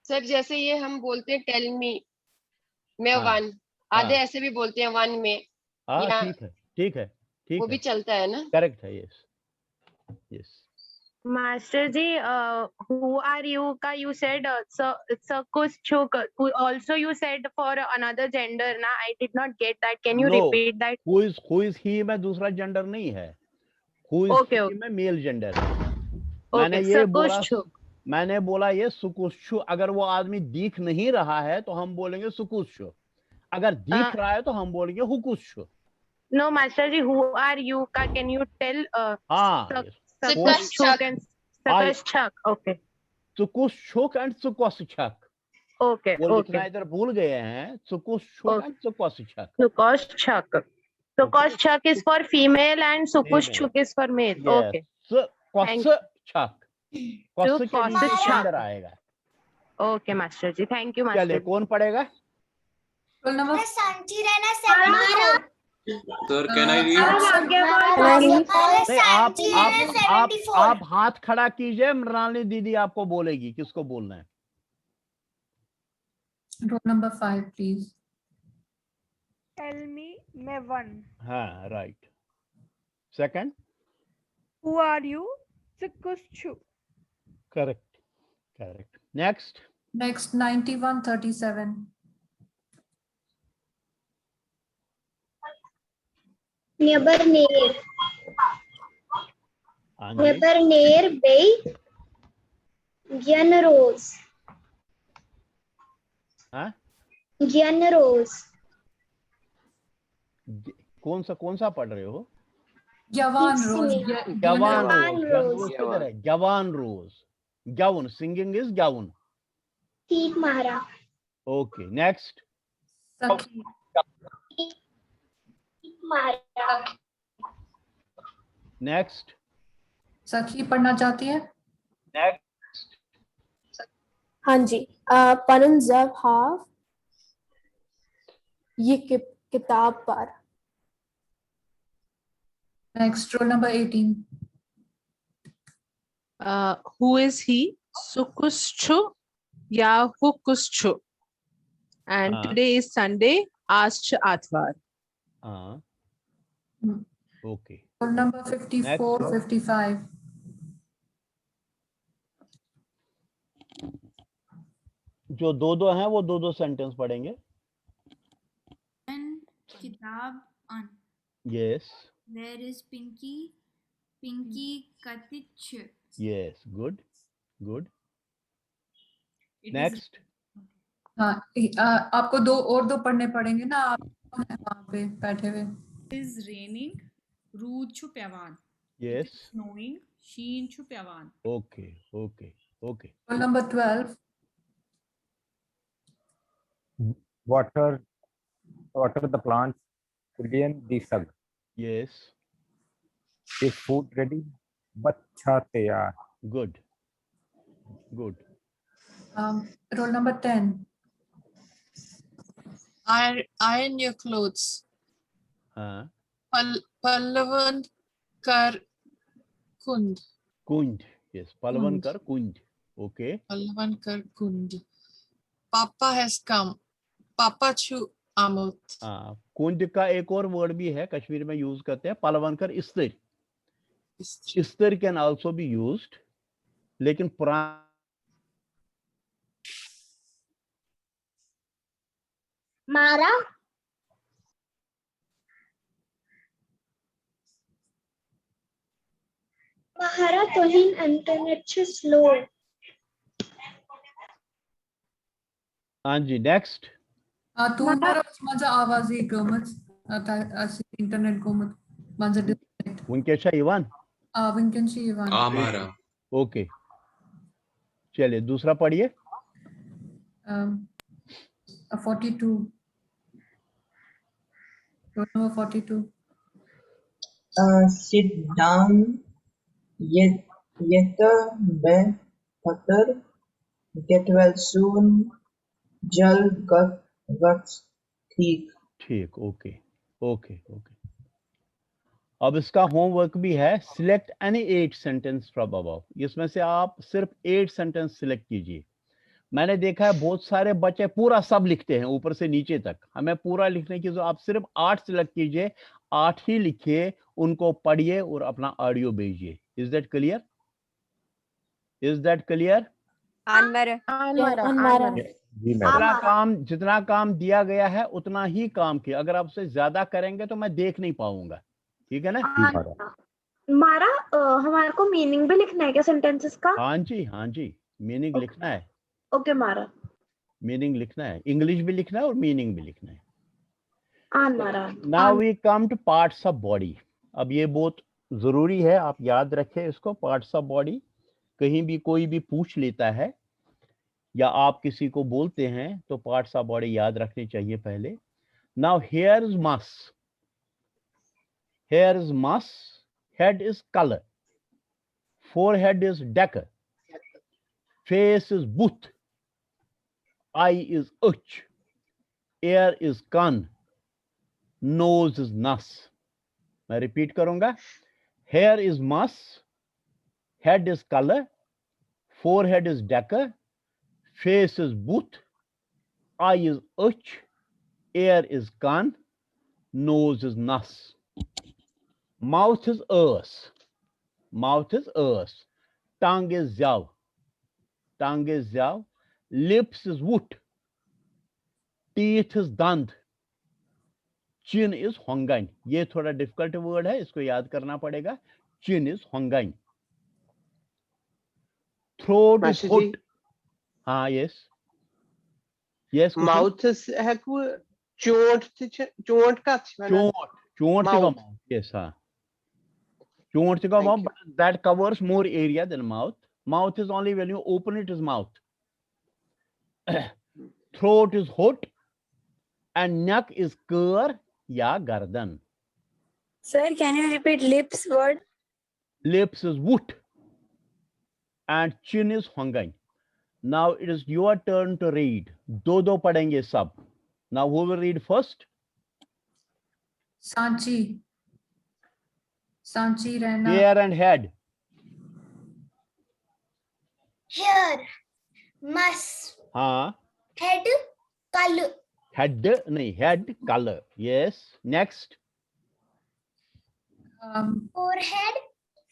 सर, जैसे ये हम बोलते हैं टेल मी में वन, आधे ऐसे भी बोलते हैं वन में, हाँ ठीक है वो भी चलता है ना? करेक्ट है, yes Master ji, who are you का you said Sakuschuk, also you said for another gender ना, I did not get that, can you repeat that? who is he में दूसरा जेंडर नहीं है, who is he में male gender है। मैंने बोला ये सुकुशु, अगर वो आदमी दिख नहीं रहा है तो हम बोलेंगे सुकुशु, अगर दिख रहा है तो हम बोलेंगे हुकुशु। No, Master ji, who are you का can you tell? Sakuschuk and Sakuschuk, okay. Sukushuk and Sukoschuk, okay, वो लिखना इधर भूल गए हैं, Sukushuk and Sukoschuk। Sukoschuk is for female and Sukuschuk is for male, okay। Sukoschuk आएगा। Okay, Master ji, thank you, Master। चलिए कौन पढ़ेगा? रोल नंबर सांची रहना 74। Sir can I read? आप हाथ खड़ा कीजिए, मृणालिनी दीदी आपको बोलेगी किसको बोलना है। Roll number 5 please. Tell me मैं 1। हाँ right. Second who are you? Sukuschuk। Correct. Next 9137। Never near bay Gian Rose। हाँ Gian Rose। कौन सा पढ़ रहे हो? Gyavan Rose। किधर है? Gyavan Rose। Gyavan singing is Gyavan। ठीक महाराज। ओके नेक्स्ट सखी। नेक्स्ट सखी पढ़ना चाहती है? नेक्स्ट हाँ जी। पनन जब हाफ ये किताब पर। Next roll number 18। Who is he? Sukuschuk या Hukuschuk? And today is Sunday. Asked Atvar। Okay. Roll number 54 55। जो दो हैं वो दो सेंटेंस पढ़ेंगे। किताब on। Yes। Where is Pinky? Pinky Katich। Yes, good। Next. हाँ आपको दो पढ़ने पड़ेंगे ना, आप वहाँ पे बैठे हुए। Is raining, Ruud chu pyavan। Yes। It is snowing, Sheen chu pyavan। Okay। Roll number 12। Water the plants, Julian the sug। Yes। Is food ready? Bachcha tayar। Good। Roll number 10। Iron your clothes। हाँ। Pallavan kar kund। Yes, Pallavan kar kund। Okay। Pallavan kar kund। Papa has come। Papa chu आमुद। हाँ, कुंज का एक और word भी है, कश्मीर में use करते हैं, पलवनकर इस्तर। इस्तर कैन आल्सो बी यूज्ड, लेकिन पुराना मारा, महारा तुहिन इंटरनेट से स्लो. हाँ जी, नेक्स्ट. तू मारा माझा आवाज ही गमत आता असे इंटरनेट गमत माझा डिस्कनेक्ट. वंकेशा इवान. विंकनशी इवान. हमारा. ओके, चलिए दूसरा पढ़िए. 42. Roll number 42. Sit down. Yeter be pater. Get well soon. Jal guts ठीक. ठीक, ओके ओके ओके. अब इसका होमवर्क भी है. Select any 8 sentence from above. इसमें से आप सिर्फ 8 सेंटेंस सिलेक्ट कीजिए. मैंने देखा है बहुत सारे बच्चे पूरा सब लिखते हैं ऊपर से नीचे तक. हमें पूरा लिखने की जो, आप सिर्फ 8 सिलेक्ट कीजिए, 8 ही लिखिए, उनको पढ़िए और अपना ऑडियो भेजिए. Is that clear? Is that clear? जितना काम दिया गया है उतना ही काम किया. अगर आप उससे ज्यादा करेंगे तो मैं देख नहीं पाऊंगा. ठीक है ना? मारा हमारे को मीनिंग भी लिखना है क्या सेंटेंसेस का? हाँ जी, मीनिंग लिखना है. ओके मारा, मीनिंग लिखना है, इंग्लिश भी लिखना है और मीनिंग भी लिखना है. मारा. Now we come to parts of body. अब ये बहुत जरूरी है, आप याद रखें इसको. पार्ट्स ऑफ बॉडी कहीं भी कोई भी पूछ लेता है या आप किसी को बोलते हैं तो पार्ट्स ऑफ बॉडी याद रखनी चाहिए पहले. नाउ हेयर इज मस. हेयर इज मस. Head is colour. Forehead is decker. Face is booth. Eye is uch. Ear is kan. Nose is nas. मैं रिपीट करूंगा. Hair is mas. Head is color. Forehead is decker. Face is booth. Eye is uch. Ear is kan. Nose is nas. Mouth is earth. Mouth is earth. Tongue is yaw. Tongue is yaw. Lips is wood. Teeth is dant. Chin is hongain. ये थोड़ा difficult word है, इसको याद करना पड़ेगा. Chin is hongain. Throat is hot. हाँ, yes. Yes. Mouth है को चोट का. चोट का mouth. Yes, हाँ. चोट का mouth, but that covers more area than mouth. Mouth is only when you open it is mouth. Throat is hot and neck is कर या गर्दन. Sir, can you repeat lips word? Lips is wood and chin is hongain. Now it is your turn to read. दो पढ़ेंगे सब. Now who will read first? Sanchi रहना. Hair and head. Hair, must. हाँ. Head, color. Head नहीं, head color. Yes. Next. Forehead.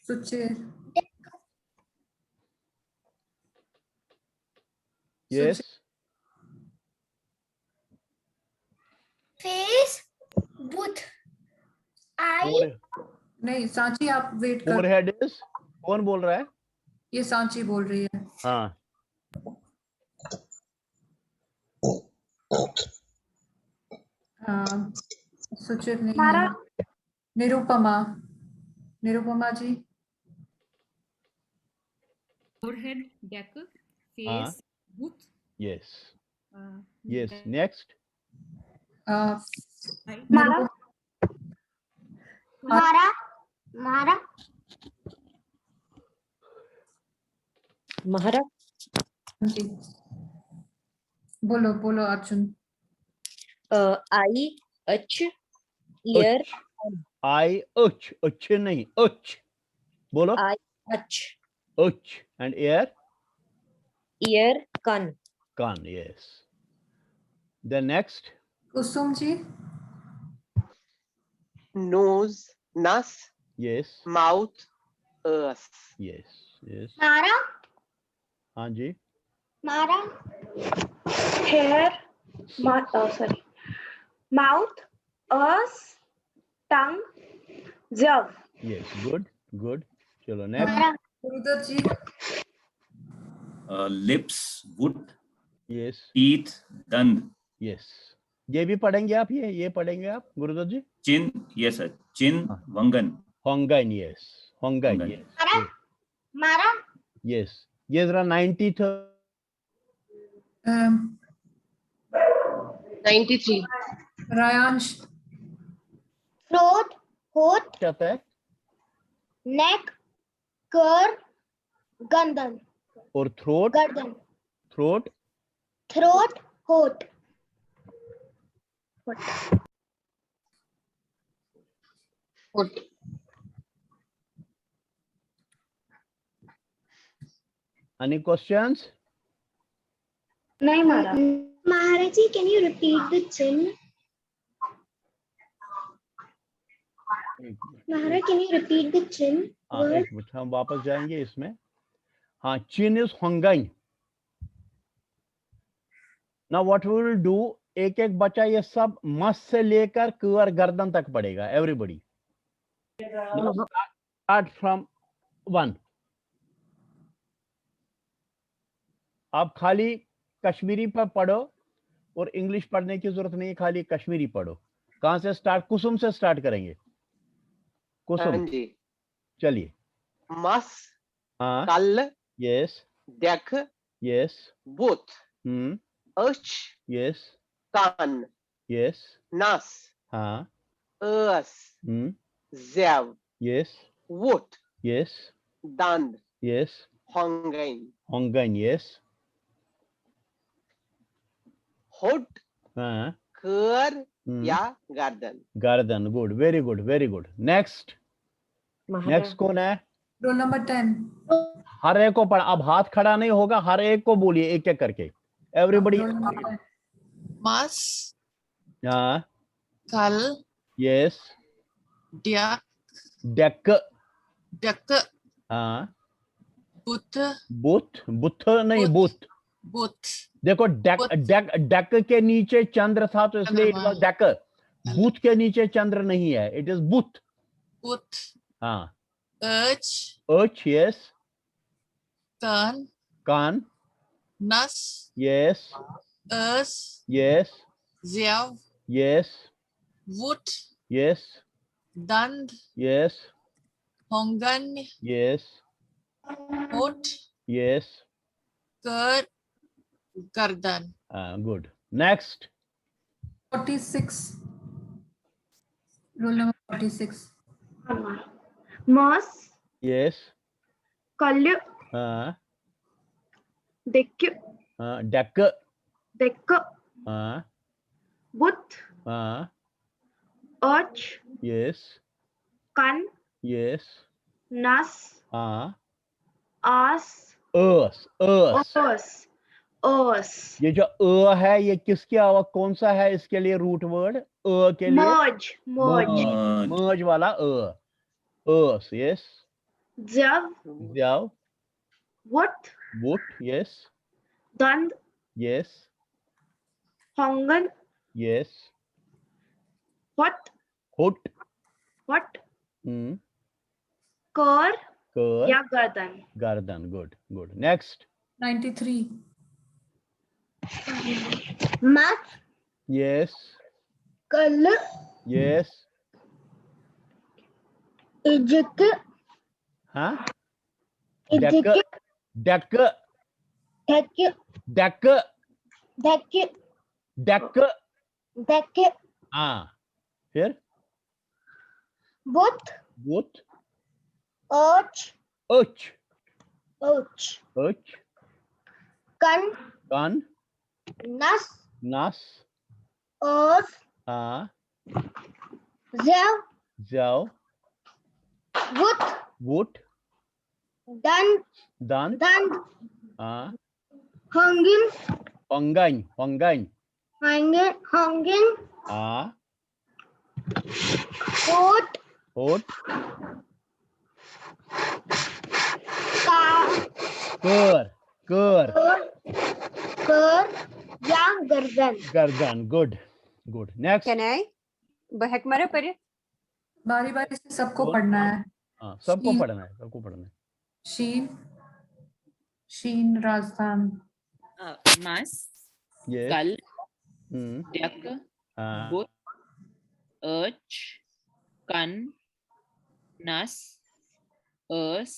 सुचेर. Yes. Face, booth. Eye. नहीं, सांची आप wait कर. Forehead is. कौन बोल रहा है? ये सांची बोल रही है. हाँ. सुचिर नहीं है. निरुपमा जी. Forehead, decker, face, booth. Yes. Yes. Next. मारा. बोलो अर्जुन. आई अच ईयर. आई उच. उच नहीं, उच बोलो. आई अच. उच and ear. Ear kan. Kan, yes. The next. Kusum ji nose, nas, Yes. mouth, ears. Yes. Yes. Mara, हाँ जी. Mara, hair, sorry, mouth, ears, tongue, jaw. Yes. Good. Good. चलो next. Mara, गुरुदत्त जी lips, wood, Yes. teeth, dand, Yes. ये भी पढ़ेंगे आप, ये पढ़ेंगे आप गुरुदत्त जी. chin, yes sir, chin, wangan, Hongan. Yes. Hongan. Yes. Mara, Mara, Yes. ये जरा 90th 93. रायांश throat, hoot, कहता है neck, cur, गर्दन, और throat. गर्दन, Throat. throat, hoot. Foot. Any questions? नहीं मारा. Maharaji, can you repeat the chin? Mahara, can you repeat the chin? हाँ word? एक मिनट हम वापस जाएंगे इसमें. हाँ chin is hongan. Now what we will do, एक एक बच्चा ये सब मस से लेकर क्यूर गर्दन तक पढ़ेगा. Everybody. Now start from 1. आप खाली कश्मीरी पर पढ़ो और इंग्लिश पढ़ने की जरूरत नहीं है, खाली कश्मीरी पढ़ो. कहां से स्टार्ट? कुसुम से स्टार्ट करेंगे. कुसुम हाँ जी. चलिए. Mas, हाँ. kal, Yes. deck, Yes. both, ach, Yes. kan, Yes. nas, हाँ. ears, zev, Yes. woot, Yes. dand, Yes. hongain, Hongan. Yes. hood, हाँ. cur, या गर्दन. गर्दन. Good. Very good. Very good. Next. Next कौन है? रोल नंबर 10 हर एक को पढ़. अब हाथ खड़ा नहीं होगा, हर एक को बोलिए एक एक करके. Everybody. Mas, हाँ. kal, Yes. diak, Deck. dak, हाँ. but, booth. बुथ नहीं, बुथ. but. देखो डेक डेक डेक के नीचे चंद्र था तो इसलिए इट वाज डेक. बुथ के नीचे चंद्र नहीं है, इट इज बुथ. But, हाँ. urge, अर्च. यस. kan, कान. nas, yes. ears, yes. zev, yes. woot, yes. dand, yes. hongan, yes. hoot, yes. cur, गर्दन. Good. Next. 46 roll number 46 Mas, yes. कल्य, हाँ. dekk, हाँ. डेक. dekk, हाँ. buth, हाँ. arch, yes. kan, yes. nas, हाँ. as, अर्स. अर्स. os, os. ये जो अ है ये किसके अलावा कौन सा है इसके लिए रूट वर्ड? अ के लिए Merge, merge. मर्ज वाला अ. अर्स. यस. Jav, जाओ. woot, वुट. Yes. dand, yes. hongan, yes. hot, हुट. what, हम्म. कर, कर. या गर्दन. गर्दन. Good. Good. Next. 93 Mas, yes. kal, yes. ijik, हाँ. ijik, deck. dhek, deck. dhek, deck. dhek, हाँ. फिर boot, बुथ. arch, उच. ouch, उच. kan, कान. nas, नास. ears, हाँ. zev, जाओ. woot, वुट. dand, दान. dand, हाँ. hungin, पंगाइन. पंगाइन. hanging, हाँ hot, होट कर, कर या गर्दन. गर्दन. Good good. Next. Can I? Bahakmara pare. बारी बारी से सबको कौन? पढ़ना है. हाँ सबको शीन, पढ़ना है, सबको पढ़ना है. शीन, शीन राजस्थान. Mass, Yes. Kal, हम्म. Dak, हाँ. Both, Urch, Kan, Nas, Urs,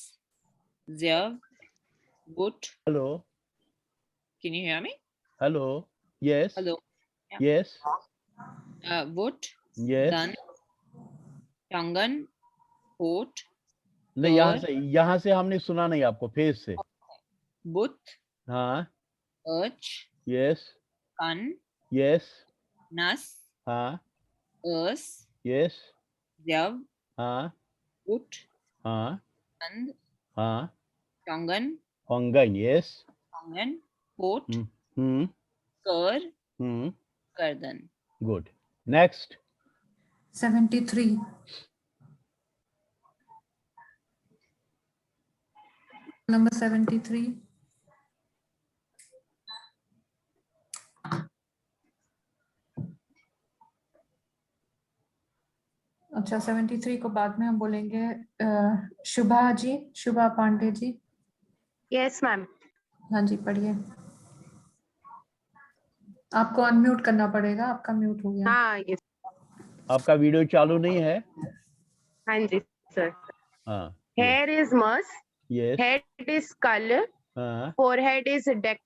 Zev, But. Hello. Can you hear me? Hello. Yes. Hello. Yes. But, Yes. Dan, Tangan, Hot, नहीं, यहाँ से हमने सुना नहीं आपको, फेस से. But, हाँ. Urch, Yes. Kan, Yes. Nas, हाँ. Urs, Yes. Zev, हाँ. But, हाँ. And, हाँ. Tangan, Hongan. Yes. Tangan, Hot, हम्म. Kar, हम्म. Gardan. Good. Next. 73. Number 73. अच्छा, 73 को बाद में हम बोलेंगे. शुभा जी, शुभा पांडे जी. Yes, ma'am. हाँ जी, पढ़िए. आपको अनम्यूट करना पड़ेगा, आपका म्यूट हो गया. हाँ, yes. आपका वीडियो चालू नहीं है. हाँ जी, sir. हाँ. Hair is Mus. Yes. Head is Kal. हाँ. Forehead is Dek.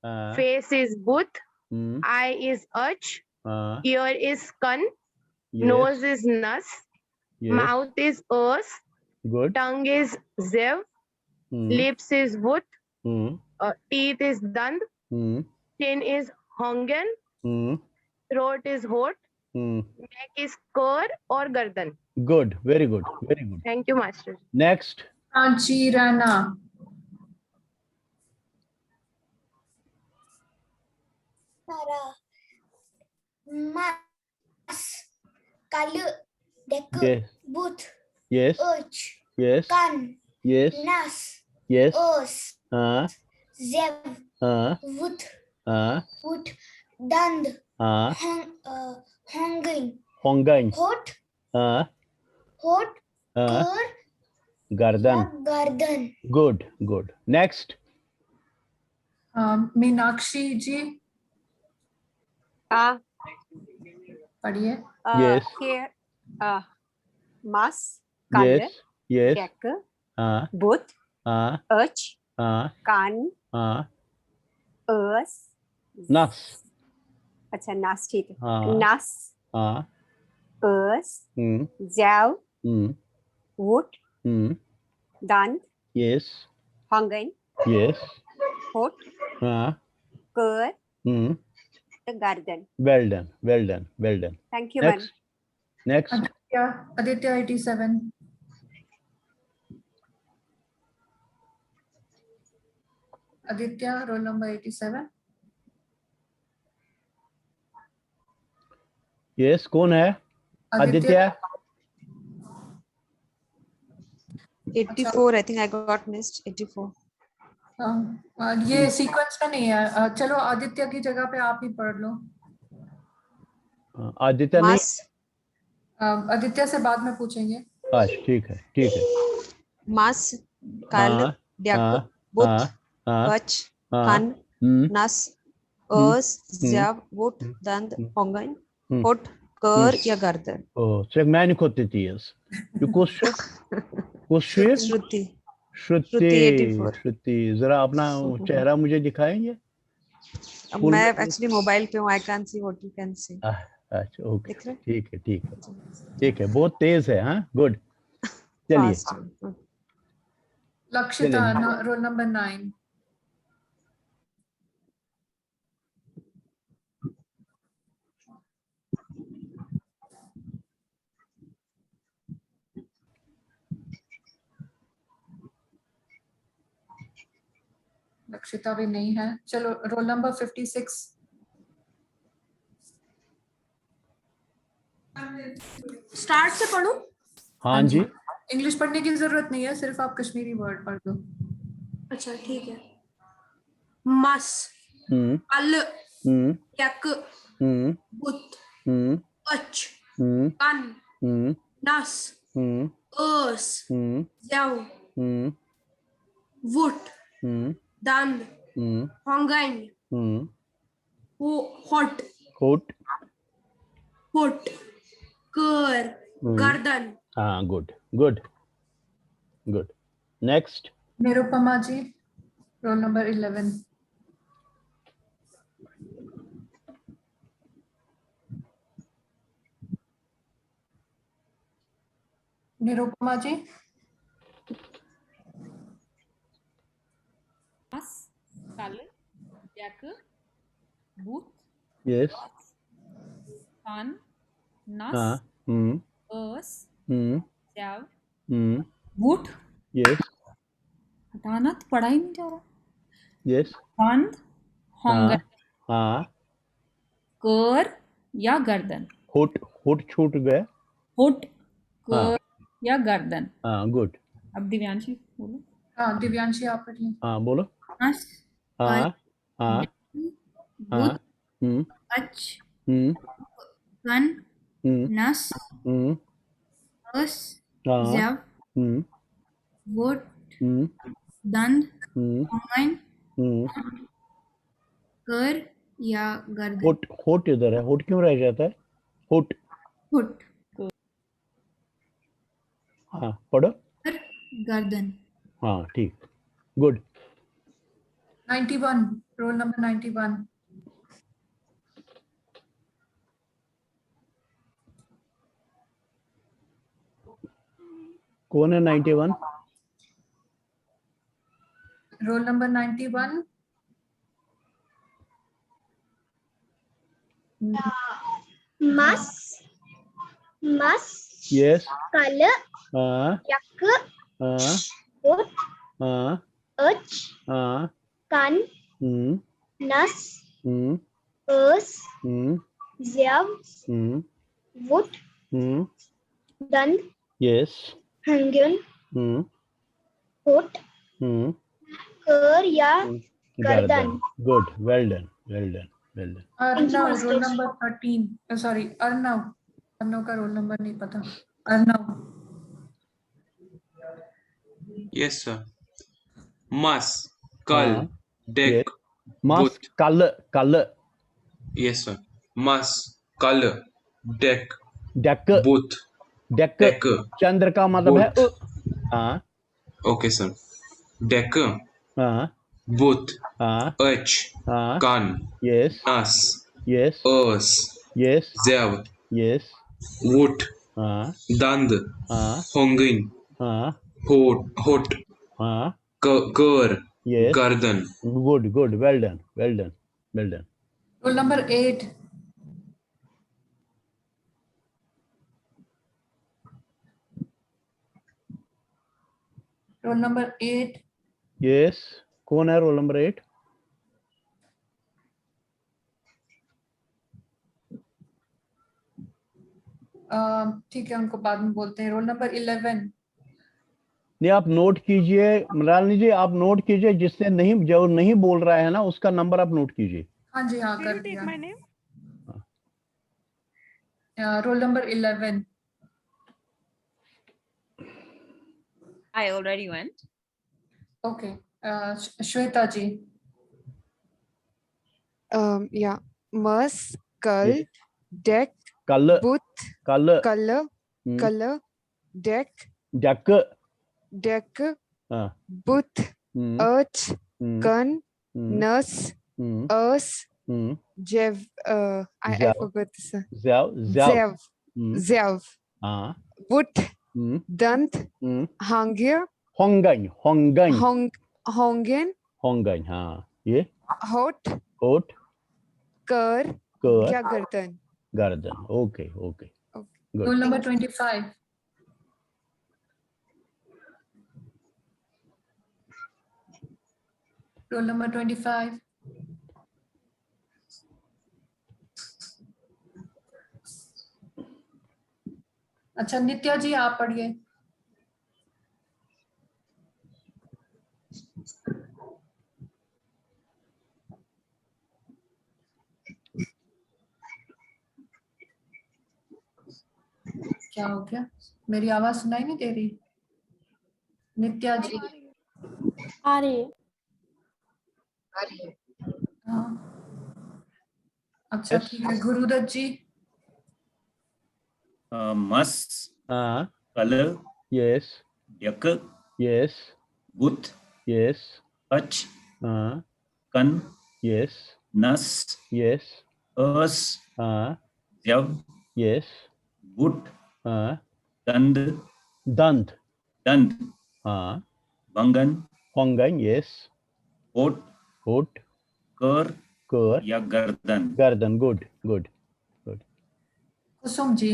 हाँ. Face is Buth. Hmm. Eye is Ach. हाँ. Ear is Kan. Yes. Nose is Nas. Yes. Mouth is Urs. Good. Tongue is Zev. Lips is Buth. Teeth is Dand. Chin is Hongan. Throat is Hot. Neck is Kar or Gardan. Good. Very good. Very good. Thank you, master. Next. Ranchi Rana. Mas, Kalu, Deku, Yes. Buth, Yes. Urch, Yes. Kan, Yes. Nas, Yes. Os, हाँ. Zev, हाँ. Vut, हाँ. Vut, Dand, हाँ. Hongan, Hongan. Hot, हाँ. Hot, हाँ. Kar, गर्दन. Gardan. Good. Good. Next. Meenakshi जी. पढ़िए. Yes. Here, Mas, Kal, Yes. Yes. Dek, हाँ. Buth, हाँ. Urch, हाँ. Kan, हाँ. Urs. Nas. अच्छा, Nas ठीक है. हाँ. Nas, हाँ. Urs, Zev, Wood, Dand, Yes. Hongan, Yes. Hot, हाँ. Kar, Gardan. Well done. Well done. Well done. Thank you, ma'am. Next. Next. Aditya 87. Aditya, roll number 87. Yes. कौन है? Aditya. 84. I think I got missed. 84. ये sequence में नहीं है. चलो आदित्य की जगह पे आप ही पढ़ लो. आदित्य नहीं. आदित्य से बाद में पूछेंगे. अच्छा, ठीक है. ठीक है. Mas, Kal, Dek, Buth, Urch, Kan, Nas, Urs, Zev, Wood, Dand, Hongan, Hot, Kar या Gardan. Oh, check many quotidians. You question? Question? Shruti. श्रुति. 84. श्रुति, जरा अपना चेहरा मुझे दिखाएंगे. मैं एक्चुअली मोबाइल पे हूँ. I can't see what you can see. अच्छा, ओके. ठीक है. ठीक है. ठीक है. बहुत तेज है. हाँ. गुड. चलिए. Lakshita, roll number 9. लक्षिता भी नहीं है. चलो रोल नंबर 56. स्टार्ट से पढ़ूं? हाँ जी। इंग्लिश पढ़ने की जरूरत नहीं है, सिर्फ आप कश्मीरी वर्ड पढ़ दो। अच्छा ठीक है। मस, अल, यक, बुत, अच, कन, नस, अस, जव, वुट, दंद, होंगन, होट, होट, फुट, कर, गर्दन। हाँ, good good good. Next Nirupama ji, roll number 11। Nirupama ji. मस, कल, यक, बुत, यस, कान, नस, हाँ, अस, जव, वुट, यस, हटाना तो पढ़ा ही नहीं जा रहा। यस, दंद, होंगन, हाँ, कर या गर्दन। होट, होट छूट गया। होट, कर या गर्दन। हाँ, गुड। अब दिव्यांशी बोलो। हाँ, दिव्यांशी आप पढ़िए। हाँ, बोलो। नस, हाँ, हाँ, हाँ, बुत, अच, कन, नस, अस, जव, वुट, दंद, होंगन, कर या गर्दन। होट, होट इधर है, होट क्यों रह जाता है? होट, होट, हाँ, पढ़ो। कर, गर्दन। हाँ, ठीक, गुड। 91, roll number 91। कौन है 91? Roll number 91। मस, मस, यस, कल, हाँ, यक, हाँ, बुत, हाँ, अच, हाँ, कन, नस, अस, जव, वुट, दंद, यस, होंगन, होट, कर या गर्दन। Good, well done, well done, well done. Arnav, roll number 13। Sorry, Arnav. Arnav का रोल नंबर नहीं पता। अर्नव। Yes sir. मस, कल, डेक, मस, कल, कल। Yes sir. मस, कल, डेक, डेक, बुत, डेक, चंद्र का मतलब है बुत। हाँ, ओके सर। डेक, हाँ, बुत, हाँ, अच, हाँ, कान, यस, नस, यस, अस, यस, जव, यस, वुट, हाँ, दंद, हाँ, होंगिन, हाँ, होट, हाँ, कर, यस, गर्दन। Good good, well done, well done, well done. Roll number 8। Roll number 8। Yes, कौन है रोल नंबर 8? ठीक है, उनको बाद में बोलते हैं। Role number 11। नहीं, आप नोट कीजिए मृणालिनी जी, आप नोट कीजिए, जिससे नहीं, जो नहीं बोल रहा है ना, उसका नंबर आप नोट कीजिए। हाँ जी, हाँ, कर दिया। Roll number 11। I already went. Okay, Shweta ji. Yeah. Mas, kal, deck, कल, buth, कल, color, color, deck, deck, deck, हाँ, buth, arch, gun, nurse, us, jev. I forgot this. ज़ाव, Zev, zev, हाँ, wood, dant, hangir, होंगन, होंगन, hongen, होंगन, हाँ, ये hot, होट, कर, कर, या गर्दन। गर्दन। Okay okay, good. Roll number 25। Roll number 25। अच्छा नित्या जी आप पढ़िए। क्या हो गया, मेरी आवाज सुनाई नहीं दे रही? नित्या जी आ रही है। हाँ अच्छा ठीक है। गुरुदत्त जी मस कल yes यक yes बुत yes अच कन yes नस yes अस जव yes बुट दंद दंत दंत वंगन होंगन yes होठ होठ कर कर या गर्दन गर्दन good good good Kusum ji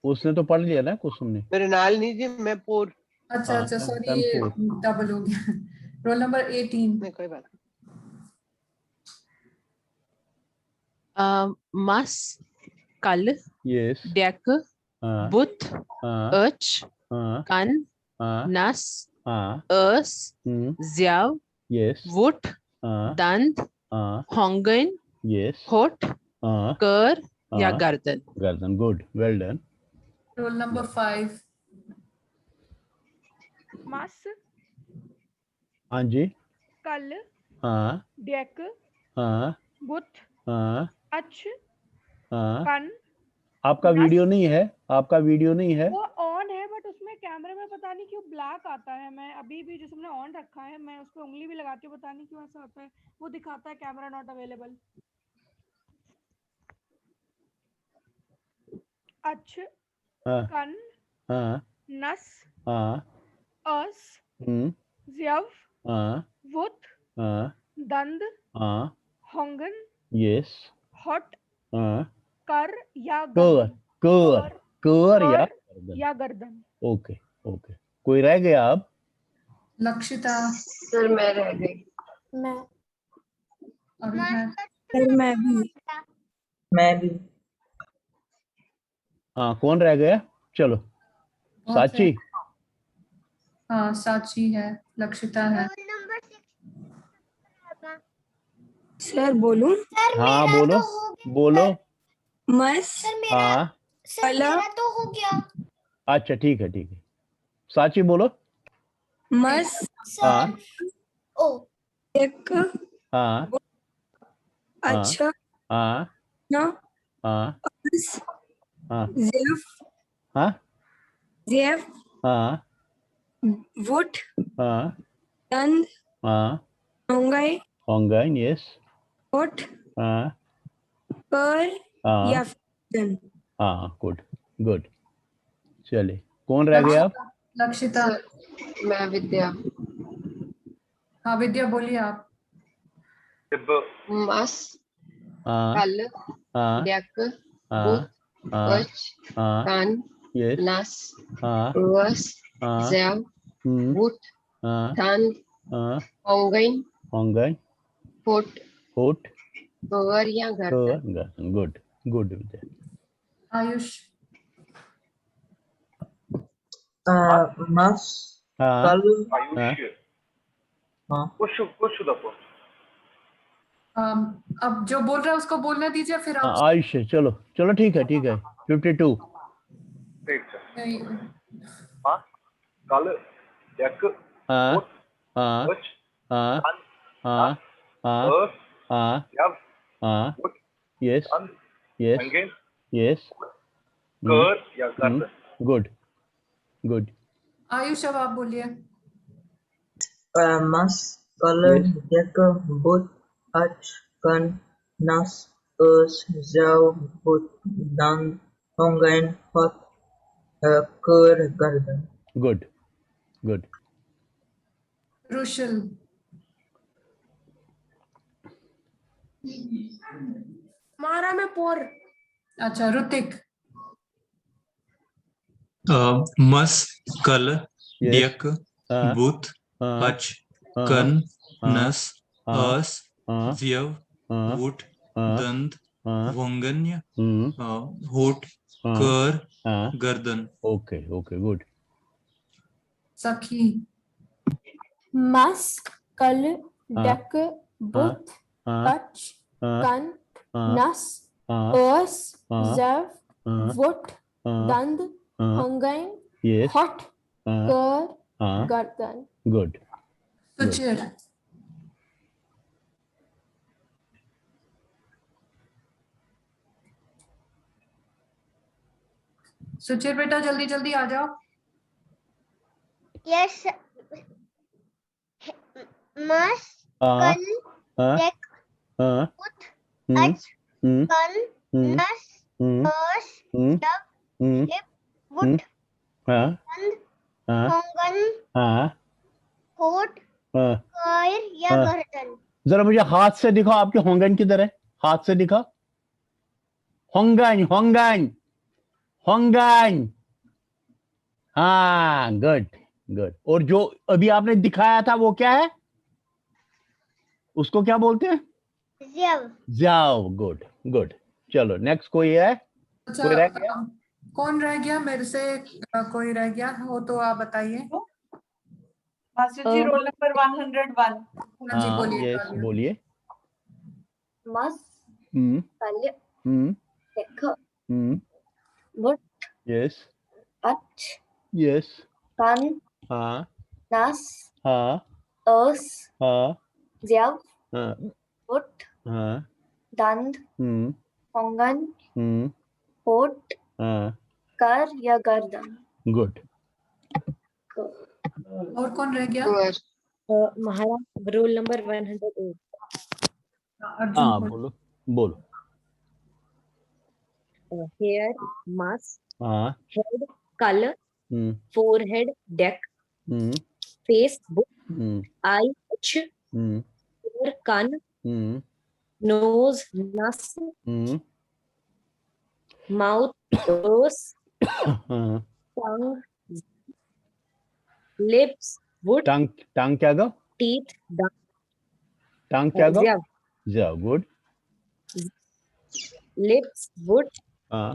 उसने तो पढ़ लिया ना कुसुम ने। मृणालिनी जी मैं पूर। अच्छा अच्छा सॉरी ये तनपुर डबल हो गया। रोल नंबर 18 नहीं कोई बात मस कल yes डेक बुत अच कन नस अस ज्याव yes वुट दंत होंगन yes होठ कर या गर्दन। गर्दन good well done। Role number 5 मस हाँ जी कल डेक बुत अच कन। आपका वीडियो नहीं है, आपका वीडियो नहीं है। वो ऑन है बट उसमें कैमरे में पता नहीं क्यों ब्लैक आता है। मैं अभी भी जिस हमने ऑन रखा है मैं उस पर उंगली भी लगाती हूँ, पता नहीं क्यों ऐसा होता है। वो दिखाता है कैमरा नॉट अवेलेबल। अच कन नस अस ज्यव वुत दंद होंगन yes होठ कर या कर कर कर या गर्दन। ओके ओके कोई रह गया अब? लक्षिता सर मैं रह गई। मैं अभी है सर मैं भी हाँ कौन रह गया? चलो साची। हाँ साची है, लक्षिता है। सर बोलूं? हाँ बोलो बोलो। मस सर मेरा तो हो गया। अच्छा ठीक है साची बोलो। मस ओ एक अच्छा ना जेफ वुट दंद होंगन yes होठ कर या गर्दन। हाँ गुड गुड। चलिए कौन रह गया आप? लक्षिता। मैं विद्या। हाँ विद्या बोलिए आप। मस कल डेक बुत अच कन नस अस ज्याव वुट दंत होंगन होठ कर या गर्दन। गुड गुड विद्या। आयुष मस कल अब जो बोल रहा है उसको बोलने दीजिए फिर आप। आयुष चलो चलो ठीक है 52 नहीं कल डेक बुत अच कन जव वुट yes होंगन yes कर या गर्दन। Good good. आयुष अब आप बोलिए। मस कल डेक बुत अच कन नस अस ज्याव वुट दंत होंगन होठ कर गर्दन। Good good. रुशल मारा में पोर। अच्छा ऋतिक मस कल डेक बुत अच कन नस अस ज्यव वुट दंत वंगन्य, हम्म होठ, हाँ कर, हाँ गर्दन। ओके ओके गुड सखी, मस, कल, हाँ डक, हाँ बुत, हाँ अच, हाँ कन, हाँ नस, हाँ अस, हाँ जव, हाँ वुट, हाँ दंद, हाँ हंगाइन, यस हट, हाँ कर, हाँ गर्दन। गुड गुड सुचिर, सुचिर बेटा जल्दी जल्दी आ जाओ। Yes. Mas, हाँ kal, हाँ dek, हाँ put, हम्म ach, हम्म kan, हम्म nas, हम्म as, हम्म jav, हम्म lip, हम्म wood, हाँ dand, हाँ hongan, हाँ होठ, हाँ कायर या हाँ गर्दन। जरा मुझे हाथ से दिखाओ आपके होंगन किधर है हाथ से दिखाओ होंगन होंगन होंगन हाँ गुड गुड और जो अभी आपने दिखाया था वो क्या है उसको क्या बोलते हैं जव, जाओ गुड गुड चलो नेक्स्ट कोई है अच्छा कोई रह गया कौन रह गया मेरे से? कोई रह गया हो तो आप बताइए। मास्टर जी रोल नंबर 101। हाँ जी हाँ बोलिए यस काव्या। बोलिए मस, हम्म कल, हम्म डक, हम्म बुत, यस अच, यस कन, हाँ नस, हाँ अस, हाँ जव, हाँ वुट, हाँ दंद, हम्म हंगन, हम्म होठ, हाँ कर या गर्दन। गुड और कौन रह गया? महाराज रोल नंबर 108। अर्जुन हाँ बोल। बोलो बोलो हेयर, मस, हाँ हेड, कल, हम्म forehead, deck, हम्म face, book, हम्म eye, ch, हम्म ear, kan, हम्म nose, nas, हम्म mouth, nose, हाँ tongue, lips, wood, टांग टांग क्या गो teeth, टांग क्या गो jab, जाओ गुड lips, wood, हाँ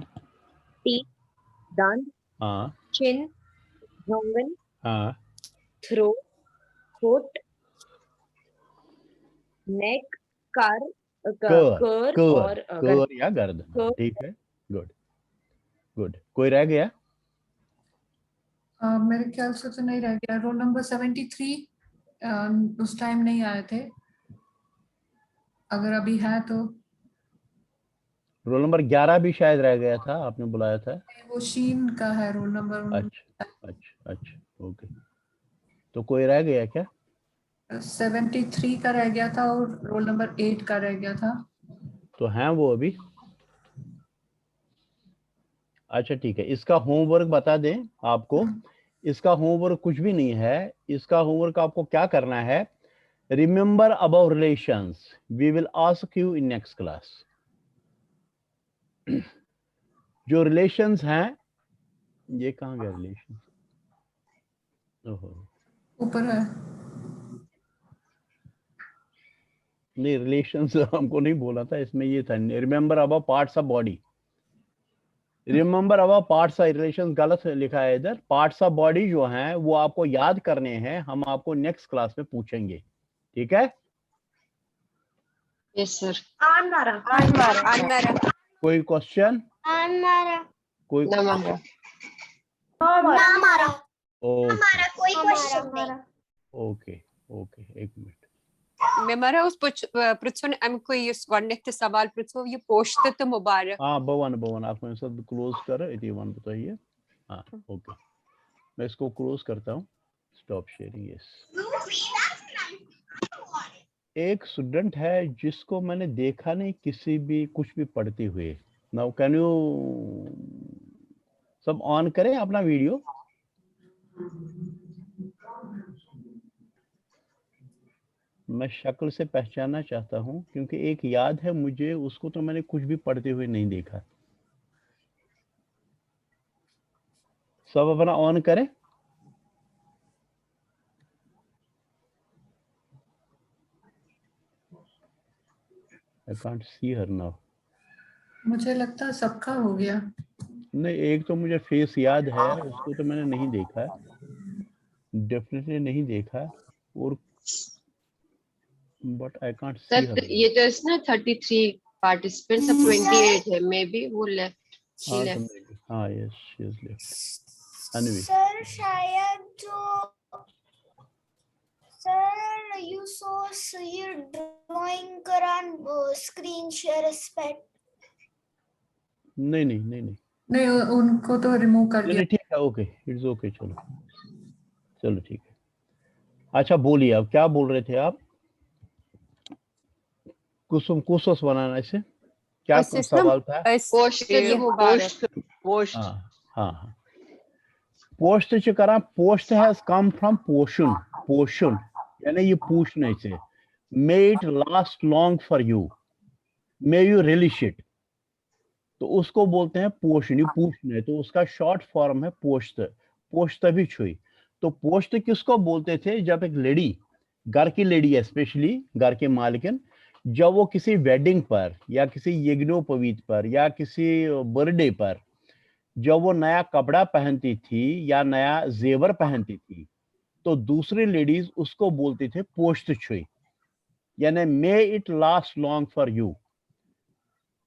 teeth, dant, हाँ chin, jongan, हाँ throat, foot, neck, कर कर कर कर और कर या गर्दन कर ठीक है गुड गुड कोई रह गया मेरे ख्याल से तो नहीं रह गया। रोल नंबर 73 उस टाइम नहीं आए थे, अगर अभी है तो। रोल नंबर 11 भी शायद रह गया था आपने बुलाया था वो शीन का है रोल नंबर। अच्छा अच्छा अच्छा ओके तो कोई रह गया क्या 73 का रह गया था और रोल नंबर 8 का रह गया था। तो हैं वो अभी अच्छा ठीक है इसका होमवर्क बता दें आपको इसका होमवर्क कुछ भी नहीं है इसका होमवर्क आपको क्या करना है remember about relations we will ask you in next class जो रिलेशंस हैं ये कहाँ गया रिलेशन ओहो ऊपर है। नहीं रिलेशंस हमको नहीं बोला था इसमें ये था remember about parts of body remember about parts of relations गलत लिखा है इधर पार्ट्स ऑफ बॉडी जो हैं वो आपको याद करने हैं हम आपको नेक्स्ट क्लास में पूछेंगे ठीक है यस सर। कोई क्वेश्चन कोई ना मारा ओके कोई क्वेश्चन नहीं। ओके ओके एक minute Memara pritsun amko yus gonnekte सवाल pritsu ये पोषते तो मुबारक हाँ भवन भवन आप मेरे साथ क्लोज करो इति वन बताइए हाँ ओके मैं इसको क्लोज करता हूँ स्टॉप शेयरिंग यस एक स्टूडेंट है जिसको मैंने देखा नहीं किसी भी कुछ भी पढ़ते हुए नाउ कैन यू सब ऑन करें अपना वीडियो मैं शक्ल से पहचानना चाहता हूं क्योंकि एक याद है मुझे उसको तो मैंने कुछ भी पढ़ते हुए नहीं देखा सब अपना ऑन करें I can't see her now मुझे लगता है सबका हो गया। नहीं, एक तो मुझे फेस याद है, उसको तो मैंने नहीं देखा है, डेफिनेटली नहीं देखा है, और बट आई कांट सी हर। ये तो इसने 33 पार्टिसिपेंट्स, अब 28 है, मे बी वो लेफ्ट, शी लेफ्ट। हाँ, yes, she is left. Anyway, sir शायद जो सर यू सो ये ड्राइंग करान स्क्रीन शेयर एस्पेक्ट नहीं नहीं नहीं नहीं नहीं, उनको तो रिमूव कर दिया। चलिए ठीक है, ओके, इट्स ओके, चलो चलो ठीक है। अच्छा बोलिए, अब क्या बोल रहे थे आप? कुसुम कुसुस बनाना से क्या सवाल था? पोस्ट हाँ हाँ हाँ, पोस्ट च करा, पोस्ट हैज कम फ्रॉम पोषण, पोषण यानी ये पूछने से, मे it last long for you, may you relish it, तो उसको बोलते हैं पोषण, ये पूछने, तो उसका शॉर्ट फॉर्म है पोस्ट, पोस्ट भी छुई। तो पोस्ट किसको बोलते थे? जब एक लेडी, घर की लेडी स्पेशली घर के मालिकन, जब वो किसी वेडिंग पर या किसी यज्ञोपवीत पर या किसी बर्थडे पर जब वो नया कपड़ा पहनती थी या नया जेवर पहनती थी, तो दूसरी लेडीज उसको बोलती थे पोस्ट छुई, यानी may it last long for you.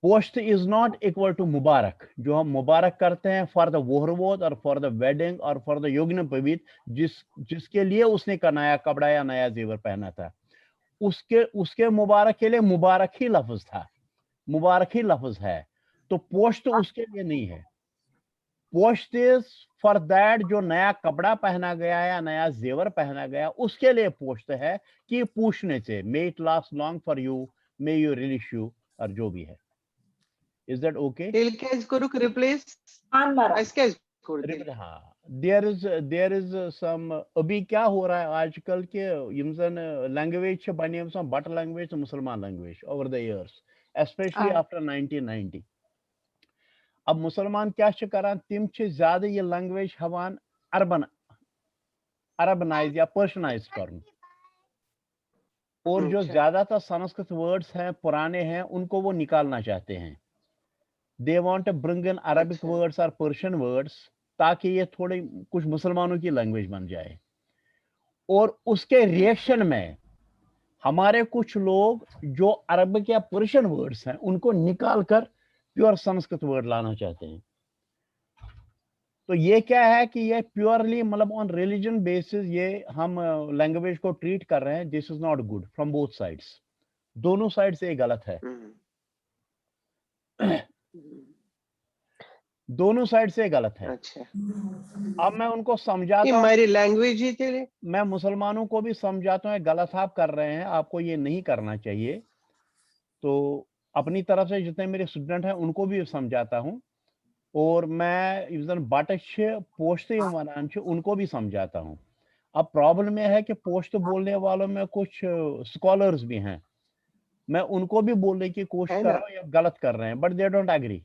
पोस्ट इज नॉट इक्वल टू मुबारक, जो हम मुबारक करते हैं फॉर द वोहरवोत और फॉर द वेडिंग और फॉर द यज्ञोपवीत, जिसके लिए उसने का नया कपड़ा या नया जेवर पहना था, उसके मुबारक के लिए मुबारक ही लफ्ज था, मुबारक ही लफ्ज है। तो पोस्ट उसके लिए नहीं है। पोस्ट इज फॉर दैट जो नया कपड़ा पहना गया या नया जेवर पहना गया, उसके लिए पोस्ट है कि पूछने से, मे it last long for you, may you relish you, और जो भी है। Is that okay? करो replace हाँ, there is some, अभी क्या हो रहा है आजकल के यमजन लैंग्वेज बने बट लैंग्वेज मुसलमान language over the years, especially after 1990। अब मुसलमान क्या करान, तिम ज्यादा ये लैंग्वेज हवान अरबनाइज या पर्शनाइज करन, और जो ज्यादातर संस्कृत वर्ड्स हैं पुराने हैं उनको वो निकालना चाहते हैं। They want to bring in Arabic words or Persian words ताकि ये थोड़े कुछ मुसलमानों की लैंग्वेज बन जाए, और उसके रिएक्शन में हमारे कुछ लोग जो अरबिक या पर्शियन वर्ड्स हैं उनको निकाल कर प्योर संस्कृत वर्ड लाना चाहते हैं। तो ये क्या है कि ये प्योरली मतलब ऑन रिलीजन बेसिस ये हम लैंग्वेज को ट्रीट कर रहे हैं। This is not good from both sides, दोनों साइड से ये गलत है। दोनों साइड से गलत है। अच्छा, अब मैं उनको समझाता हूँ, हमारी लैंग्वेज ही चले, मैं मुसलमानों को भी समझाता हूँ गलत आप कर रहे हैं, आपको ये नहीं करना चाहिए। तो अपनी तरफ से जितने मेरे स्टूडेंट हैं उनको भी समझाता हूँ, और मैं इवन बाटच पोस्ट उनको भी समझाता हूँ। अब प्रॉब्लम यह है कि पोस्ट बोलने वालों में कुछ स्कॉलर्स भी हैं, मैं उनको भी बोलने की कोशिश कर रहा हूँ, ये गलत कर रहे हैं, but they don't agree.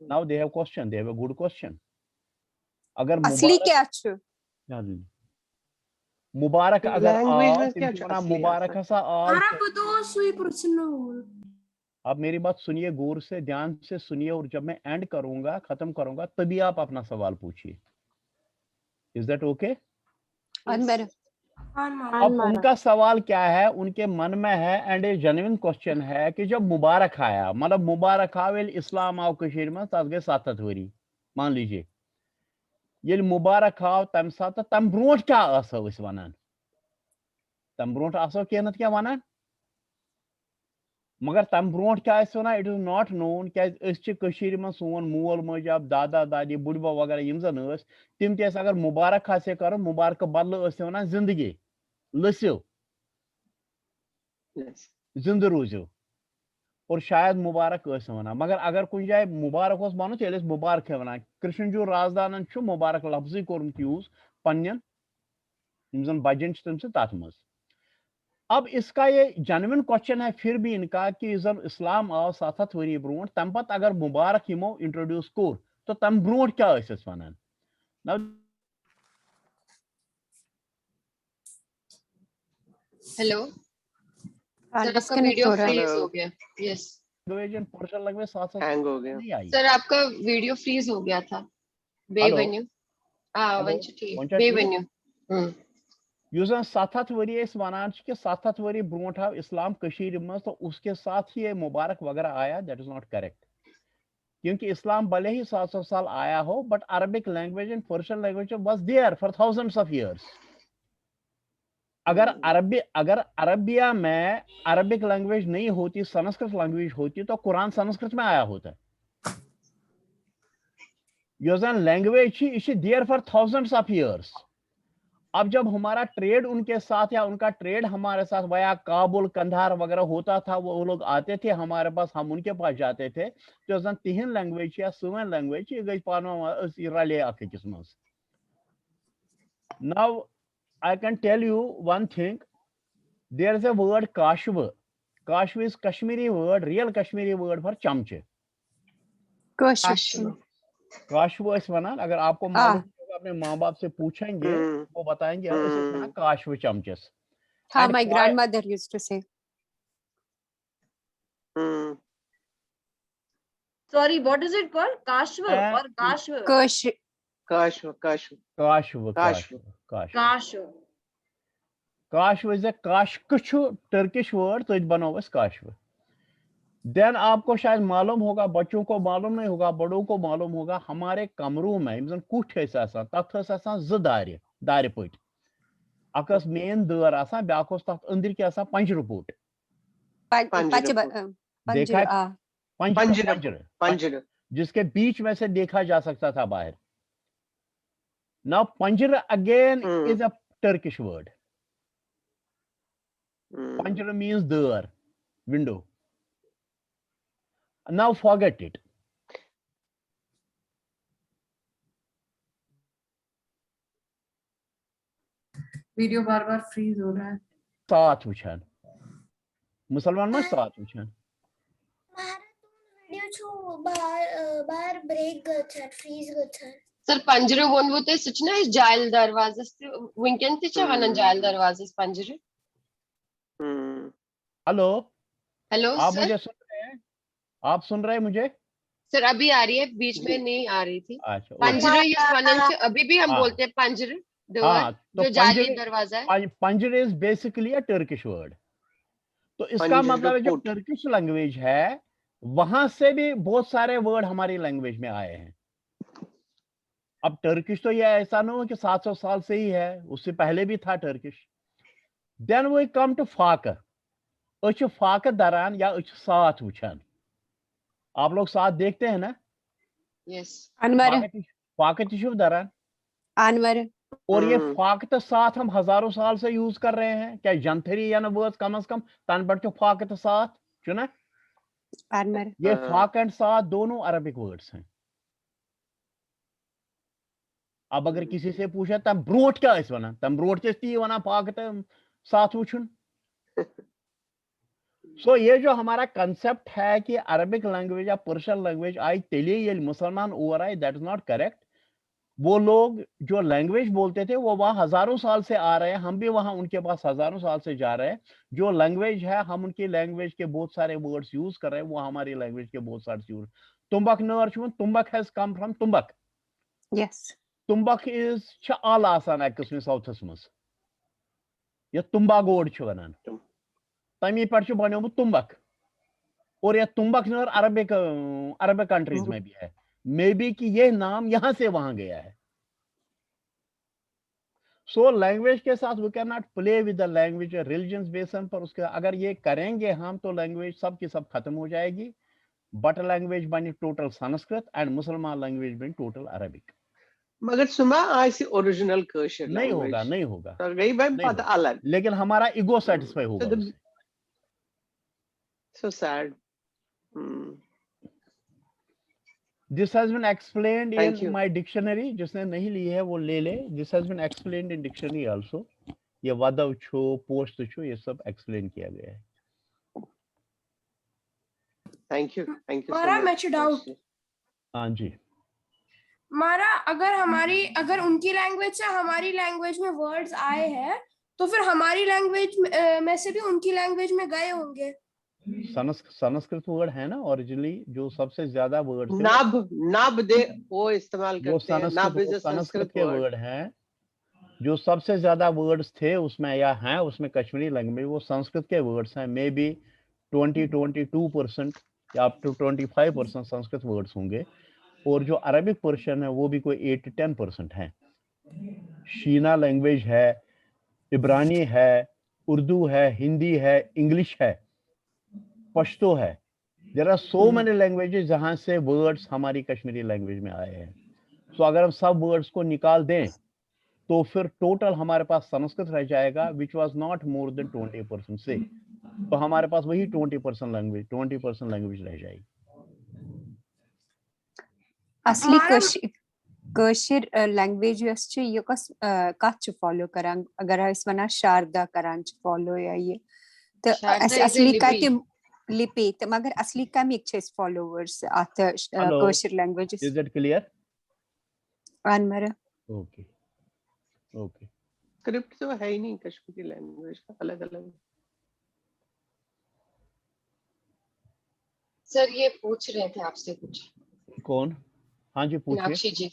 Now they have question, they have a good question। अगर असली क्या छु? मुबारक अगर आव, मुबारक हसा आव। अब मेरी बात सुनिए गौर से, ध्यान से सुनिए, और जब मैं एंड करूंगा, खत्म करूंगा, तभी आप अपना सवाल पूछिए। Is that okay? अब उनका सवाल क्या है, उनके मन में है, एंड ए जेन्युइन क्वेश्चन है कि जब मुबारक आया, मतलब मुबारक आवेल इस्लाम आव कशीर में तस गए 7 वरी, मान लीजिए ये मुबारक आव तम सात तम ब्रोट क्या आसो इस वनान, तम ब्रोट आसो केनत क्या वनान, मगर तम ब्रोट क्या वनान, इट इज नॉट नोन। क्या कशीर में सोन मोल मजब दादा दादी बुढ़बा वगैरह यम जन तिम ते अगर मुबारक आसे कर, मुबारक बदल वनान जिंदगी लस्यो, जिंद रूजो, और शायद मुबारक वनान। मगर अगर कुछ जाए मुबारक वन तेल मुबारक वनान। कृष्ण जो राजदान मुबारक लफ्ज कोर्मुत यूज पन्न बजन तम तथ मज। अब इसका ये जेन्युइन क्वेश्चन है फिर भी इनका कि जन इस्लाम आव 7 वरी ब्रोट, तम पत अगर मुबारक यमो इंट्रोड्यूस कोर, तो तम ब्रोट क्या वनान। हेलो सर, आपका डिस्कनेक्ट वीडियो हो रहा है। फ्रीज हो गया। Yes language and Persian language साथ साथ हैंग हो गया। नहीं आई। सर, आपका वीडियो फ्रीज हो गया था। हेलो बेवन्यू हेलो वंचुटी वंचा बेवन्यू यु जन 7 वरी अस वनान छ कि 7 वरी ब्रोट आव इस्लाम कशीर में, तो उसके साथ ही ये मुबारक वगैरह आया, दैट इज नॉट करेक्ट। क्योंकि इस्लाम भले ही 700 साल आया हो, but Arabic language and Persian language was there for thousands of years. अगर अरबिया में अरबिक लैंग्वेज नहीं होती, संस्कृत लैंग्वेज होती, तो कुरान संस्कृत में आया होता। योजन language is there for thousands of years. अब जब हमारा ट्रेड उनके साथ या उनका ट्रेड हमारे साथ वया काबुल कंधार वगैरह होता था, वो लोग आते थे हमारे पास, हम उनके पास जाते थे, तो जन तिहन लैंग्वेज या सुवन लैंग्वेज ये गई पानो रले अकिस मज। Now I can tell you one thing. There is a word kashva. Kashva is Kashmiri word, real Kashmiri word for chamche. काशवा इस वना, अगर आपको मालूम होगा अपने माँ बाप से पूछेंगे वो बताएंगे इसे वना काशवा चमचस। हाँ, my grandmother used to say. Sorry, what is it called? Kashva or Kashva? Kashva. Kashva is a kashkuchu Turkish word, तो बनो बस काशवा। देन आपको शायद मालूम होगा, बच्चों को मालूम नहीं होगा, बड़ों को मालूम होगा, हमारे कमरों में कुछ तथ दार पट अकस मेन दर आसान ब्यास तथ अंदर के पंजर पुट देखा पंजर जिसके बीच में से देखा जा सकता था बाहर। नाउ पंजर again is a Turkish word. पंजर मीन्स दर, window. Now forget it. Video बार बार फ्रीज हो रहा है। साथ वुछन मुसलमान में साथ वुछन वीडियो छु बार ब्रेक गछन फ्रीज गछन। सर पंजरे वोन वो ते सचना इस जायल दरवाजे से विंकन ते चवन जायल दरवाजे से पंजरे। हेलो हेलो आप सर, मुझे सुन रहे हैं? आप सुन रहे हैं मुझे? सर अभी आ रही है, बीच में नहीं आ रही थी। अच्छा, पंजरे इस वनन से अभी भी हम बोलते हैं पंजरे, तो जो जाली दरवाजा है। पंजर is basically a Turkish word. तो इसका मतलब है जो टर्किश लैंग्वेज है वहां से भी बहुत सारे वर्ड हमारी लैंग्वेज में आए हैं। अब टर्किश तो ये ऐसा ना हो कि 700 साल से ही है, उससे पहले भी था Turkish. Then we come to फाकर। अच फाक दरान या अच साथ वुछन। आप लोग साथ देखते हैं ना? यस। फाक तिशुव दरान अनवर। और ये फाकत साथ हम हजारों साल से यूज कर रहे हैं। क्या जंथरी या नबूत कम से कम तन बढ़ फाकत साथ चुना। ये फाक एंड साथ दोनों अरबिक वर्ड्स हैं। अब अगर किसी से पूछा तम ब्रोट क्या इस वना, तम ब्रोट के वना फाकत साथ वुछुन। सो ये जो हमारा कंसेप्ट है कि अरबिक लैंग्वेज या पर्शियन लैंग्वेज आई तेली ये मुसलमान over I, that is not correct. वो लोग जो लैंग्वेज बोलते थे वो वहां हजारों साल से आ रहे हैं, हम भी वहां उनके पास हजारों साल से जा रहे हैं। जो लैंग्वेज है हम उनकी लैंग्वेज के बहुत सारे वर्ड्स यूज कर रहे हैं, वो हमारी लैंग्वेज के बहुत सारे यूज। तुम्बक नर तुम्बक हैज कम फ्रॉम तुम्बक। यस। तुम्बक इज आल आसान एक किस्म साउथस मस ये तुम्बा गोड छ वनान तमी पर छ बन्योमुत तुम्बक। और ये तुम्बक नर अरबिक कंट्रीज में भी है। मे बी कि ये नाम यहां से वहां गया है। सो लैंग्वेज के साथ we cannot play with the language religion basis पर। उसके अगर ये करेंगे हम तो लैंग्वेज सब की सब खत्म हो जाएगी। बट लैंग्वेज बनी टोटल संस्कृत एंड मुसलमान लैंग्वेज बनी टोटल अरबिक। मगर सुमा ऐसी ओरिजिनल कशर नहीं होगा, नहीं होगा। तो गई भाई बात अलग, लेकिन हमारा ईगो सेटिस्फाई होगा। So sad. This has been explained in my dictionary. जिसने नहीं ली है वो ले ले। This has been explained in dictionary also. ये वादव छो, पोस्ट छो, ये सब एक्सप्लेन किया गया है। थैंक यू मारा मैच डाउट। हाँ जी। मारा अगर उनकी लैंग्वेज से हमारी लैंग्वेज में वर्ड्स आए हैं तो फिर हमारी लैंग्वेज में से भी उनकी लैंग्वेज में गए होंगे। संस्कृत वर्ड है ना ओरिजिनली, जो सबसे ज्यादा वर्ड नब दे वो इस्तेमाल वो करते हैं। नब इज अ संस्कृत के वर्ड। वर्ड हैं, जो सबसे ज्यादा वर्ड्स थे उसमें या हैं उसमें कश्मीरी लैंग्वेज, वो संस्कृत के वर्ड्स हैं। मे बी 20-22% या अप टू 25% संस्कृत वर्ड्स होंगे, और जो अरबिक पर्शियन है वो भी कोई 8-10% है। शीना लैंग्वेज है, इब्रानी है, उर्दू है, हिंदी है, इंग्लिश है, पश्तो है। There are so many languages जहां से वर्ड्स हमारी कश्मीरी लैंग्वेज में आए हैं। सो अगर हम सब वर्ड्स को निकाल दें तो फिर टोटल हमारे पास संस्कृत रह जाएगा, which was not more than 20% से। तो हमारे पास वही 20% लैंग्वेज रह जाएगी। असली कशिर लैंग्वेज यस छ ये कत फॉलो करान, अगर अस वना शारदा करान फॉलो या ये तो असली कत लिपि तो मगर असली कमिक छ followers at Kashir languages. Is it clear? अनमरा ओके ओके। स्क्रिप्ट तो है ही नहीं कश्मीरी लैंग्वेज का, अलग अलग। सर ये पूछ रहे थे आपसे कुछ। कौन? हाँ जी पूछिए। मीनाक्षी जी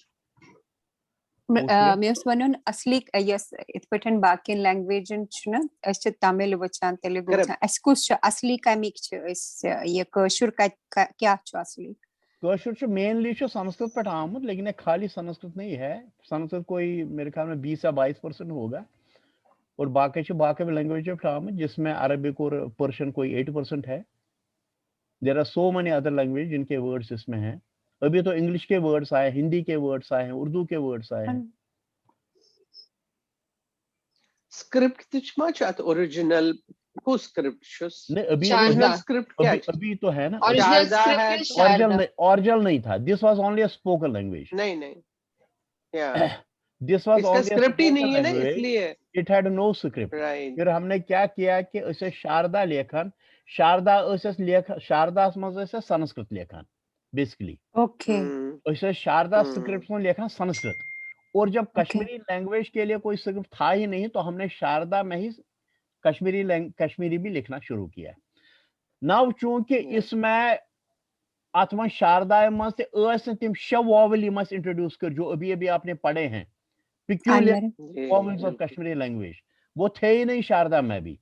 मैं उस वनन असली यस इत पठन बाकी लैंग्वेजन छ न अस तमिल वचान, तेलुगु वचान, अस कुछ असली कमिक छ इस ये कशुर का क्या छ असली? कशुर छ मेनली छ संस्कृत पे आमद, लेकिन ये खाली संस्कृत नहीं है। संस्कृत कोई मेरे ख्याल में 20 या 22% होगा, और बाकी लैंग्वेज पे आमद, जिसमें अरबिक और पर्शियन कोई 8% है। There are so many other language जिनके वर्ड्स इसमें हैं। अभी तो इंग्लिश के वर्ड्स आए, हिंदी के वर्ड्स आए हैं, उर्दू के वर्ड्स आए हैं। स्क्रिप्ट तिचमा चात ओरिजिनल को स्क्रिप्ट छुस नहीं, अभी ओरिजिनल स्क्रिप्ट क्या अभी तो है ना। ओरिजिनल नहीं था। This was only a spoken language. नहीं या दिस वाज इसका स्क्रिप्ट ही नहीं है ना, इसलिए इट हैड नो स्क्रिप्ट। फिर हमने क्या किया कि उसे शारदा लेखन, शारदा मज संस्कृत लेखन बेसिकली। ओके। शारदा स्क्रिप्ट में लेखन संस्कृत, और जब कश्मीरी लैंग्वेज के लिए कोई स्क्रिप्ट था ही नहीं तो हमने शारदा में ही कश्मीरी भी लिखना शुरू किया। नाउ चूंकि इसमें अतम शारदा मज तिम 6 वॉवल इंट्रोड्यूस कर जो अभी अभी आपने पढ़े हैं, peculiar vowels of Kashmiri language, वो थे ही नहीं शारदा में भी।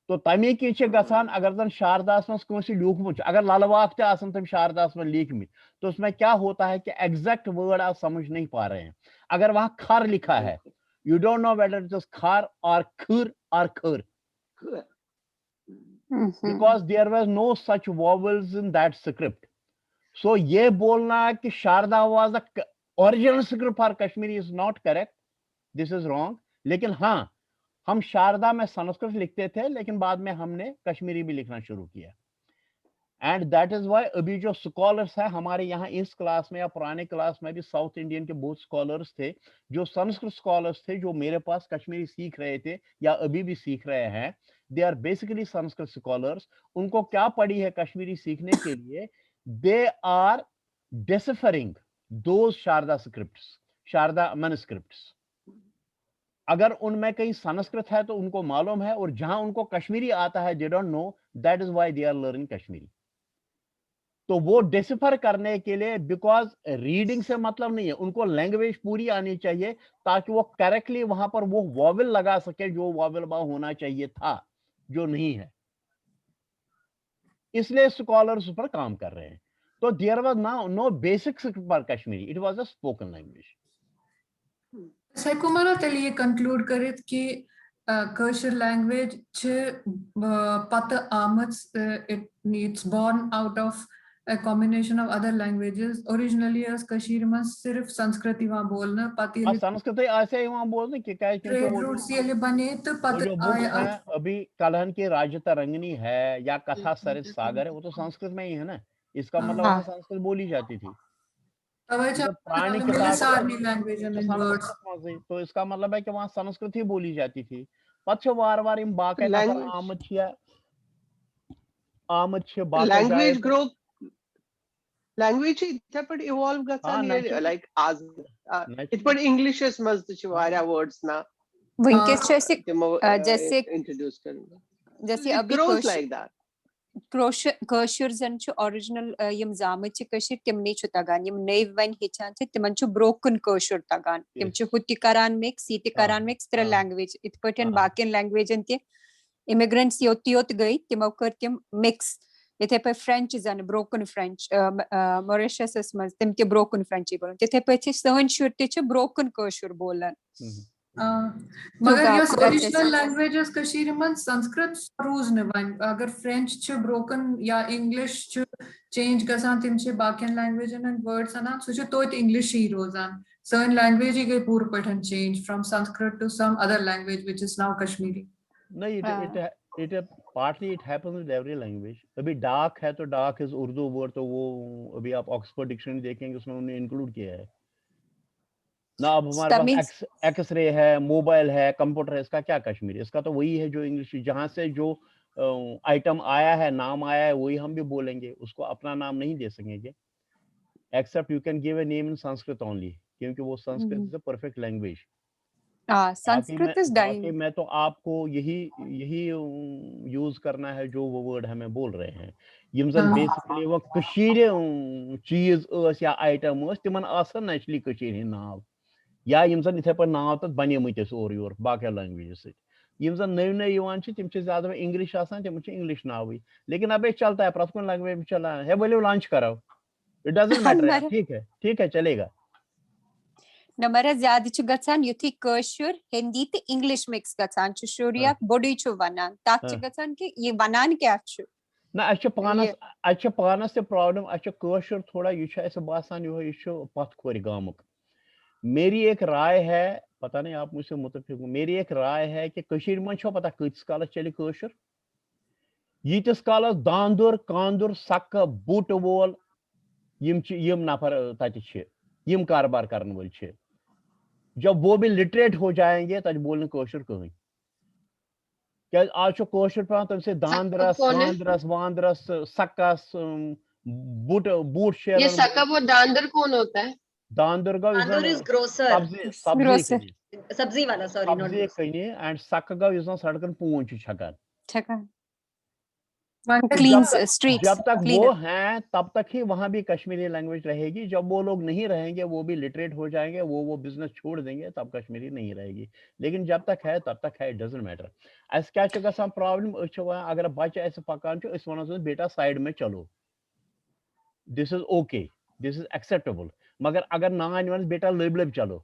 तो तमी कि गसान अगर जन शारदास मज लिखमुत, अगर ललवाक तम शारदास में लिखमित, तो उसमें क्या होता है कि एग्जैक्ट वर्ड आप समझ नहीं पा रहे हैं। अगर वहां खर लिखा है, you don't know whether it is खर और खर, because there was no such vowels in that script. So ये बोलना कि Sharda was the original script for Kashmiri is not correct. This is wrong. लेकिन हाँ, हम शारदा में संस्कृत लिखते थे, लेकिन बाद में हमने कश्मीरी भी लिखना शुरू किया। एंड दैट इज वाई अभी जो स्कॉलर्स है हमारे यहाँ इस क्लास में या पुराने क्लास में भी साउथ इंडियन के बहुत स्कॉलर्स थे, जो संस्कृत स्कॉलर्स थे, जो मेरे पास कश्मीरी सीख रहे थे या अभी भी सीख रहे हैं। They are basically Sanskrit scholars. उनको क्या पड़ी है कश्मीरी सीखने के लिए? They are deciphering those Sharada scripts, Sharada manuscripts. अगर उनमें कहीं संस्कृत है तो उनको मालूम है, और जहां उनको कश्मीरी आता है they don't know, that is why they are learning Kashmiri. तो वो डिसिफर करने के लिए, बिकॉज रीडिंग से मतलब नहीं है, उनको लैंग्वेज पूरी आनी चाहिए ताकि वो करेक्टली वहां पर वो वॉवेल लगा सके जो वॉवेल वहां होना चाहिए था, जो नहीं है। इसलिए स्कॉलर्स पर काम कर रहे हैं। तो there was no basics for Kashmiri, it was a spoken language. Sekumara teli ये conclude करित कि कशर language छ पता आमद, it's born out of a combination of other languages. Originally as Kashir में सिर्फ संस्कृत ही वहाँ बोलना पति संस्कृत ऐसे ही वहाँ बोलने कि क्या ट्रेड रूट्स ये ले बने तो पता आया। अभी कलहन की राज्य तरंगिनी है या कथा सरित सागर है, वो तो संस्कृत में ही है ना। इसका मतलब वहाँ संस्कृत बोली जाती थी। पुरानी तो इसका मतलब है कि वहाँ संस्कृत ही बोली जाती थी। पक्ष वार वार इन बाकी लैंग्वेज ग्रो, लैंग्वेज इतना पर इवॉल्व गसान ये लाइक आज इत पर इंग्लिश इस मस्त छ वारिया वर्ड्स ना विंकेश जैसे जैसे जैसे इंट्रोड्यूस करूंगा जैसे it अभी grows like that कशुर जन ओरिजिनल यम जामत कशर तिमने तगान यम नई वन हेचान तिमन ब्रोकन कशुर तगान तिम हुति करान मिक्स ये करान मिक्स तेरे लैंग्वेज इत पटन बाकियन लैंग्वेजन ते इमिग्रेंट्स योत योत गई तिमो कर तिम मिक्स इथे पे फ्रेंच जन ब्रोकन फ्रेंच मॉरिशस मज तिम ते ब्रोकन फ्रेंच बोलन तिथे पे सन शुर ते ब्रोकन कशुर बोलन मगर यस ओरिजिनल लैंग्वेजेस कशीर मन संस्कृत रोज न वन अगर फ्रेंच छ ब्रोकन या इंग्लिश छ चेंज गसान तिम छ बाकियन लैंग्वेजन एंड वर्ड्स अना सो छ तो इंग्लिश ही रोजान सन लैंग्वेज ही गई पूर पठन change from Sanskrit to some other language which is now Kashmiri नहीं it partly it happens with every language. अभी डाक है तो डाक इज उर्दू वर्ड, तो वो अभी आप ऑक्सफोर्ड डिक्शनरी देखेंगे उसमें उन्होंने इंक्लूड किया है ना। अब हमारे पास एक्सरे है, मोबाइल है, कंप्यूटर है, इसका क्या कश्मीरी? इसका तो वही है जो इंग्लिश, जहां से जो आइटम आया है, नाम आया है, वही हम भी बोलेंगे, उसको अपना नाम नहीं दे सकेंगे। Except you can give a name in Sanskrit only, क्योंकि वो Sanskrit is a perfect language. Sanskrit is dying. मैं तो आपको यही यूज करना है जो वो वर्ड हमें बोल रहे हैं। यम जन बेसिकली वो कशीर चीज या आइटम तिमन आसन एक्चुअली कशीर हिंद नाव, या यम जन इथे पर नाव तक बनेमत और योर बाकी लैंग्वेज से। यम जन नई नई तिम ज्यादा इंग्लिश आसान, तिम इंग्लिश नाव, लेकिन अब चलता है प्रति लैंग्वेज में चला है। बोलो लंच करो, इट डजंट मैटर, ठीक है चलेगा। नमरा ज्यादा छु गसान युथि कशुर हिंदी ते इंग्लिश मिक्स गसान छु शुरिया बॉडी छु वनान तात छु गसान के ये वनान क्या छु ना अच्छा पानस से प्रॉब्लम अच्छा कशुर थोड़ा ये छु ऐसे बासान ये छु पथ खोर गामुक। मेरी एक राय है, पता नहीं आप मुझसे मुतफिक हो, मेरी एक राय है कि कशीर में छो पता किस काल चली कशुर, यीतिस काल दांदुर कांदुर सक बूट वोल यम नफर तत यम कारोबार करने वाले छे, जब वो भी लिटरेट हो जाएंगे तब बोलने कशुर कहीं। क्या आज कशुर पे तम से दांदरस वांदरस वांदरस सकस बूट शेर। ये सकब और दांदर कौन होता है? दांदर का इज ग्रोसर, सब्जी वाला, सॉरी नॉट सब्जी एंड सक का इज सड़कन पूंछ छकन स्ट्रीट्स। जब तक वो हैं तब तक ही वहां भी कश्मीरी लैंग्वेज रहेगी। जब वो लोग नहीं रहेंगे, वो भी लिटरेट हो जाएंगे, वो बिजनेस छोड़ देंगे, तब कश्मीरी नहीं रहेगी। लेकिन जब तक है तब तक है, इट डजंट मैटर। ऐसे क्या गसान प्रॉब्लम अगर बच्चे ऐसे पकान वन बेटा साइड में चलो, this is okay, this is acceptable, मगर अगर नान वन बेटा लब लब चलो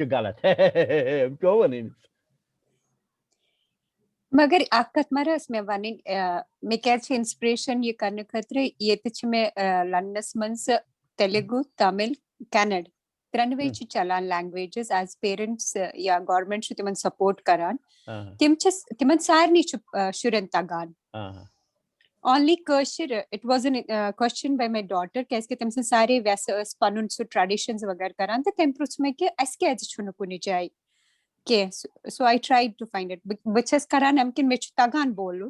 गलत क्यों वन मगर आकत मरस में वन मे क्या इंस्पिरेशन ये करने खतरे ये तिच में लंदन मंस तेलुगु तमिल कन्नड़ त्रनवे चलान लैंग्वेजेस एज पेरेंट्स या गवर्नमेंट तिमन सपोर्ट करान तिमन Sarni शुरन तगान only kashir it was a question by my daughter कि इसके तमसे सारे वैसे पनुन सु traditions वगैरह करान तो तम उसमें के इसके आज छुन कुनी जाए के so I tried to find it बच्चेस करान हमकिन में तगान बोलूं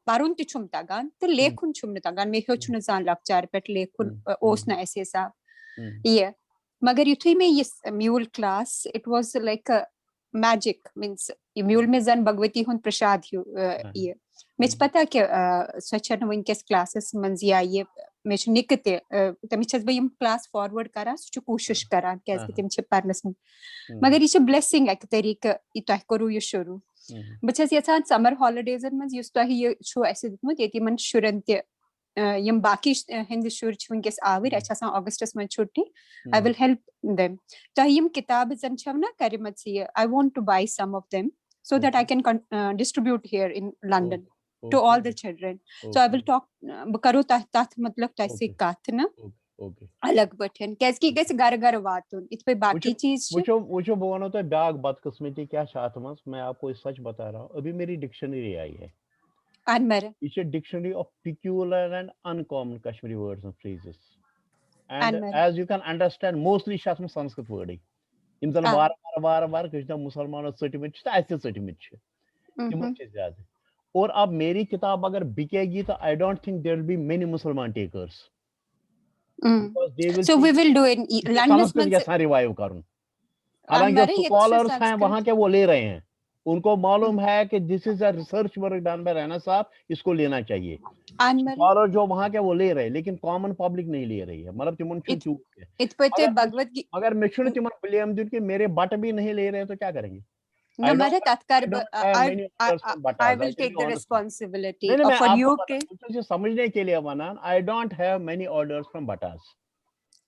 पारुन तिचुम तगान तो लेखुन चुमने तगान में हो चुन जान लक्चार पेट लेखुन ओसना ऐसे सा ये मगर युथी में ये mule class it was like a magic means mule में जन भगवती हुन प्रसाद ये मुझे पता कि स्वच्छन विंकेस क्लासेस मंजिया ये मुझे निकते तमिचस बयम क्लास फॉरवर्ड करा सुच कोशिश करा कैसे तमिच परनस मगर ये ब्लेसिंग एक तरीका इतो करू ये शुरू बचस यसान समर हॉलिडेज मंज युस तो ये शो ऐसे दितमुत यति मन शुरंत यम बाकी हिंदी शुर विंकेस आविर अच्छा अगस्टस में छुट्टी आई विल हेल्प देम तो यम किताब जन छवना करिमत see I want to buy some of them so that I can distribute here in London to all the children. So I will talk करो तात मतलब तैसे काथ ना अलग बटन कैसे कैसे घर वातुन इत पे बाकी चीज वो बोन होता है ब्याग बदकिस्मती क्या चाहत मस मैं आपको सच बता रहा हूँ। अभी मेरी डिक्शनरी आई है अनमर it's a dictionary of peculiar and uncommon Kashmiri words and phrases and as you can understand mostly शायद में संस्कृत वर्ड है इमजन बार कुछ मुसलमानों सटमित ऐसे सटमित ज्यादा। और अब मेरी किताब अगर बिकेगी तो I don't think there will be many मुसलमान takers so we will do in London revive करूं हालांकि जो हमारे ये स्कॉलर्स हैं संस्कृत- वहां के वो ले रहे हैं, उनको मालूम है कि this is a research work done by Raina साहब, इसको लेना चाहिए। स्कॉलर जो वहां के वो ले रहे हैं, लेकिन कॉमन पब्लिक नहीं ले रही है। मतलब तिमन छु चूक है। भगवत अगर मैं छुन तिमन ब्लेम दिन कि मेरे बट भी नहीं ले रहे हैं तो क्या करेंगे? No, Mara Tatkar, I will I take the responsibility नहीं नहीं, मैं for आपको you. मुझे समझने के लिए वनान, I don't have many orders from बटास।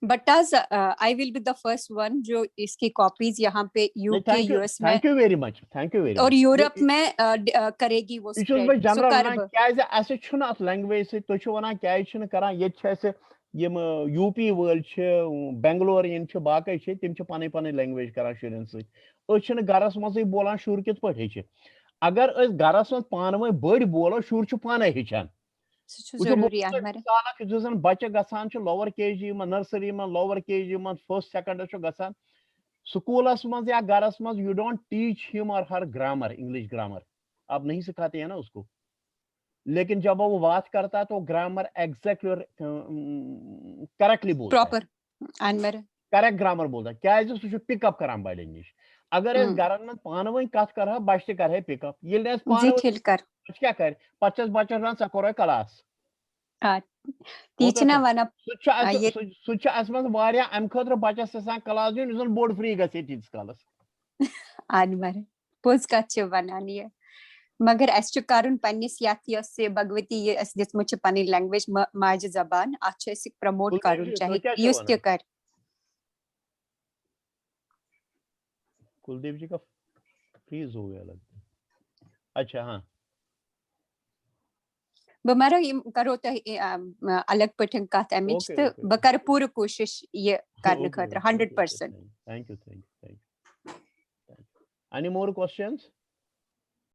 बटास I will be the first one जो इसकी कॉपीज यहाँ पे यूके यूएस में, thank you very much, thank you very much, और यूरोप में करेगी वो स्प्रेड। जनरल ना क्या ऐसे छुना अत लैंग्वेज से तो छु वना क्या छु करान ये ऐसे यम यूपी वर्ल बेंगलोर इन बाकी तिम पन पन लैंग्वेज करान शुरन सर गरस मज बोलान शुर कित पे हे। अगर गरस मज पान वो बड़ बोलो शुर पाने हेचान। जन बच्चे गसान लोअर केजी में नर्सरी में लोअर केजी में फर्स्ट सेकंड गसान स्कूलस मज या गरस मज यू डोंट टीच हिम और हर ग्रामर, इंग्लिश ग्रामर आप नहीं सिखाते हैं ना उसको, लेकिन जब वो बात करता है तो ग्रामर एग्जैक्टली और करेक्टली बोलता है, करेक्ट ग्रामर बोलता है। क्या सह पिकअप करान बड़े निश। अगर गरन में पान वन कत कर बच्चे कर पिकअप ये क्या कर पे बच्चन वन सा कर क्लास अम खतर बच्चस क्लास दिन बोर्ड फ्री गीस कालस पोज कत वनान ये, मगर अस करन पन्निस यस भगवती ये अस दिसमुत पन लैंग्वेज माज जबान अत प्रमोट करन चाहे युस त कर। कुलदीप जी का फ्रीज हो गया लगता है। अच्छा हाँ, बमारा करो तो अलग पठन कत अमिच तो ब कर पूरी कोशिश ये करने खतर 100%। Thank you. Any more questions?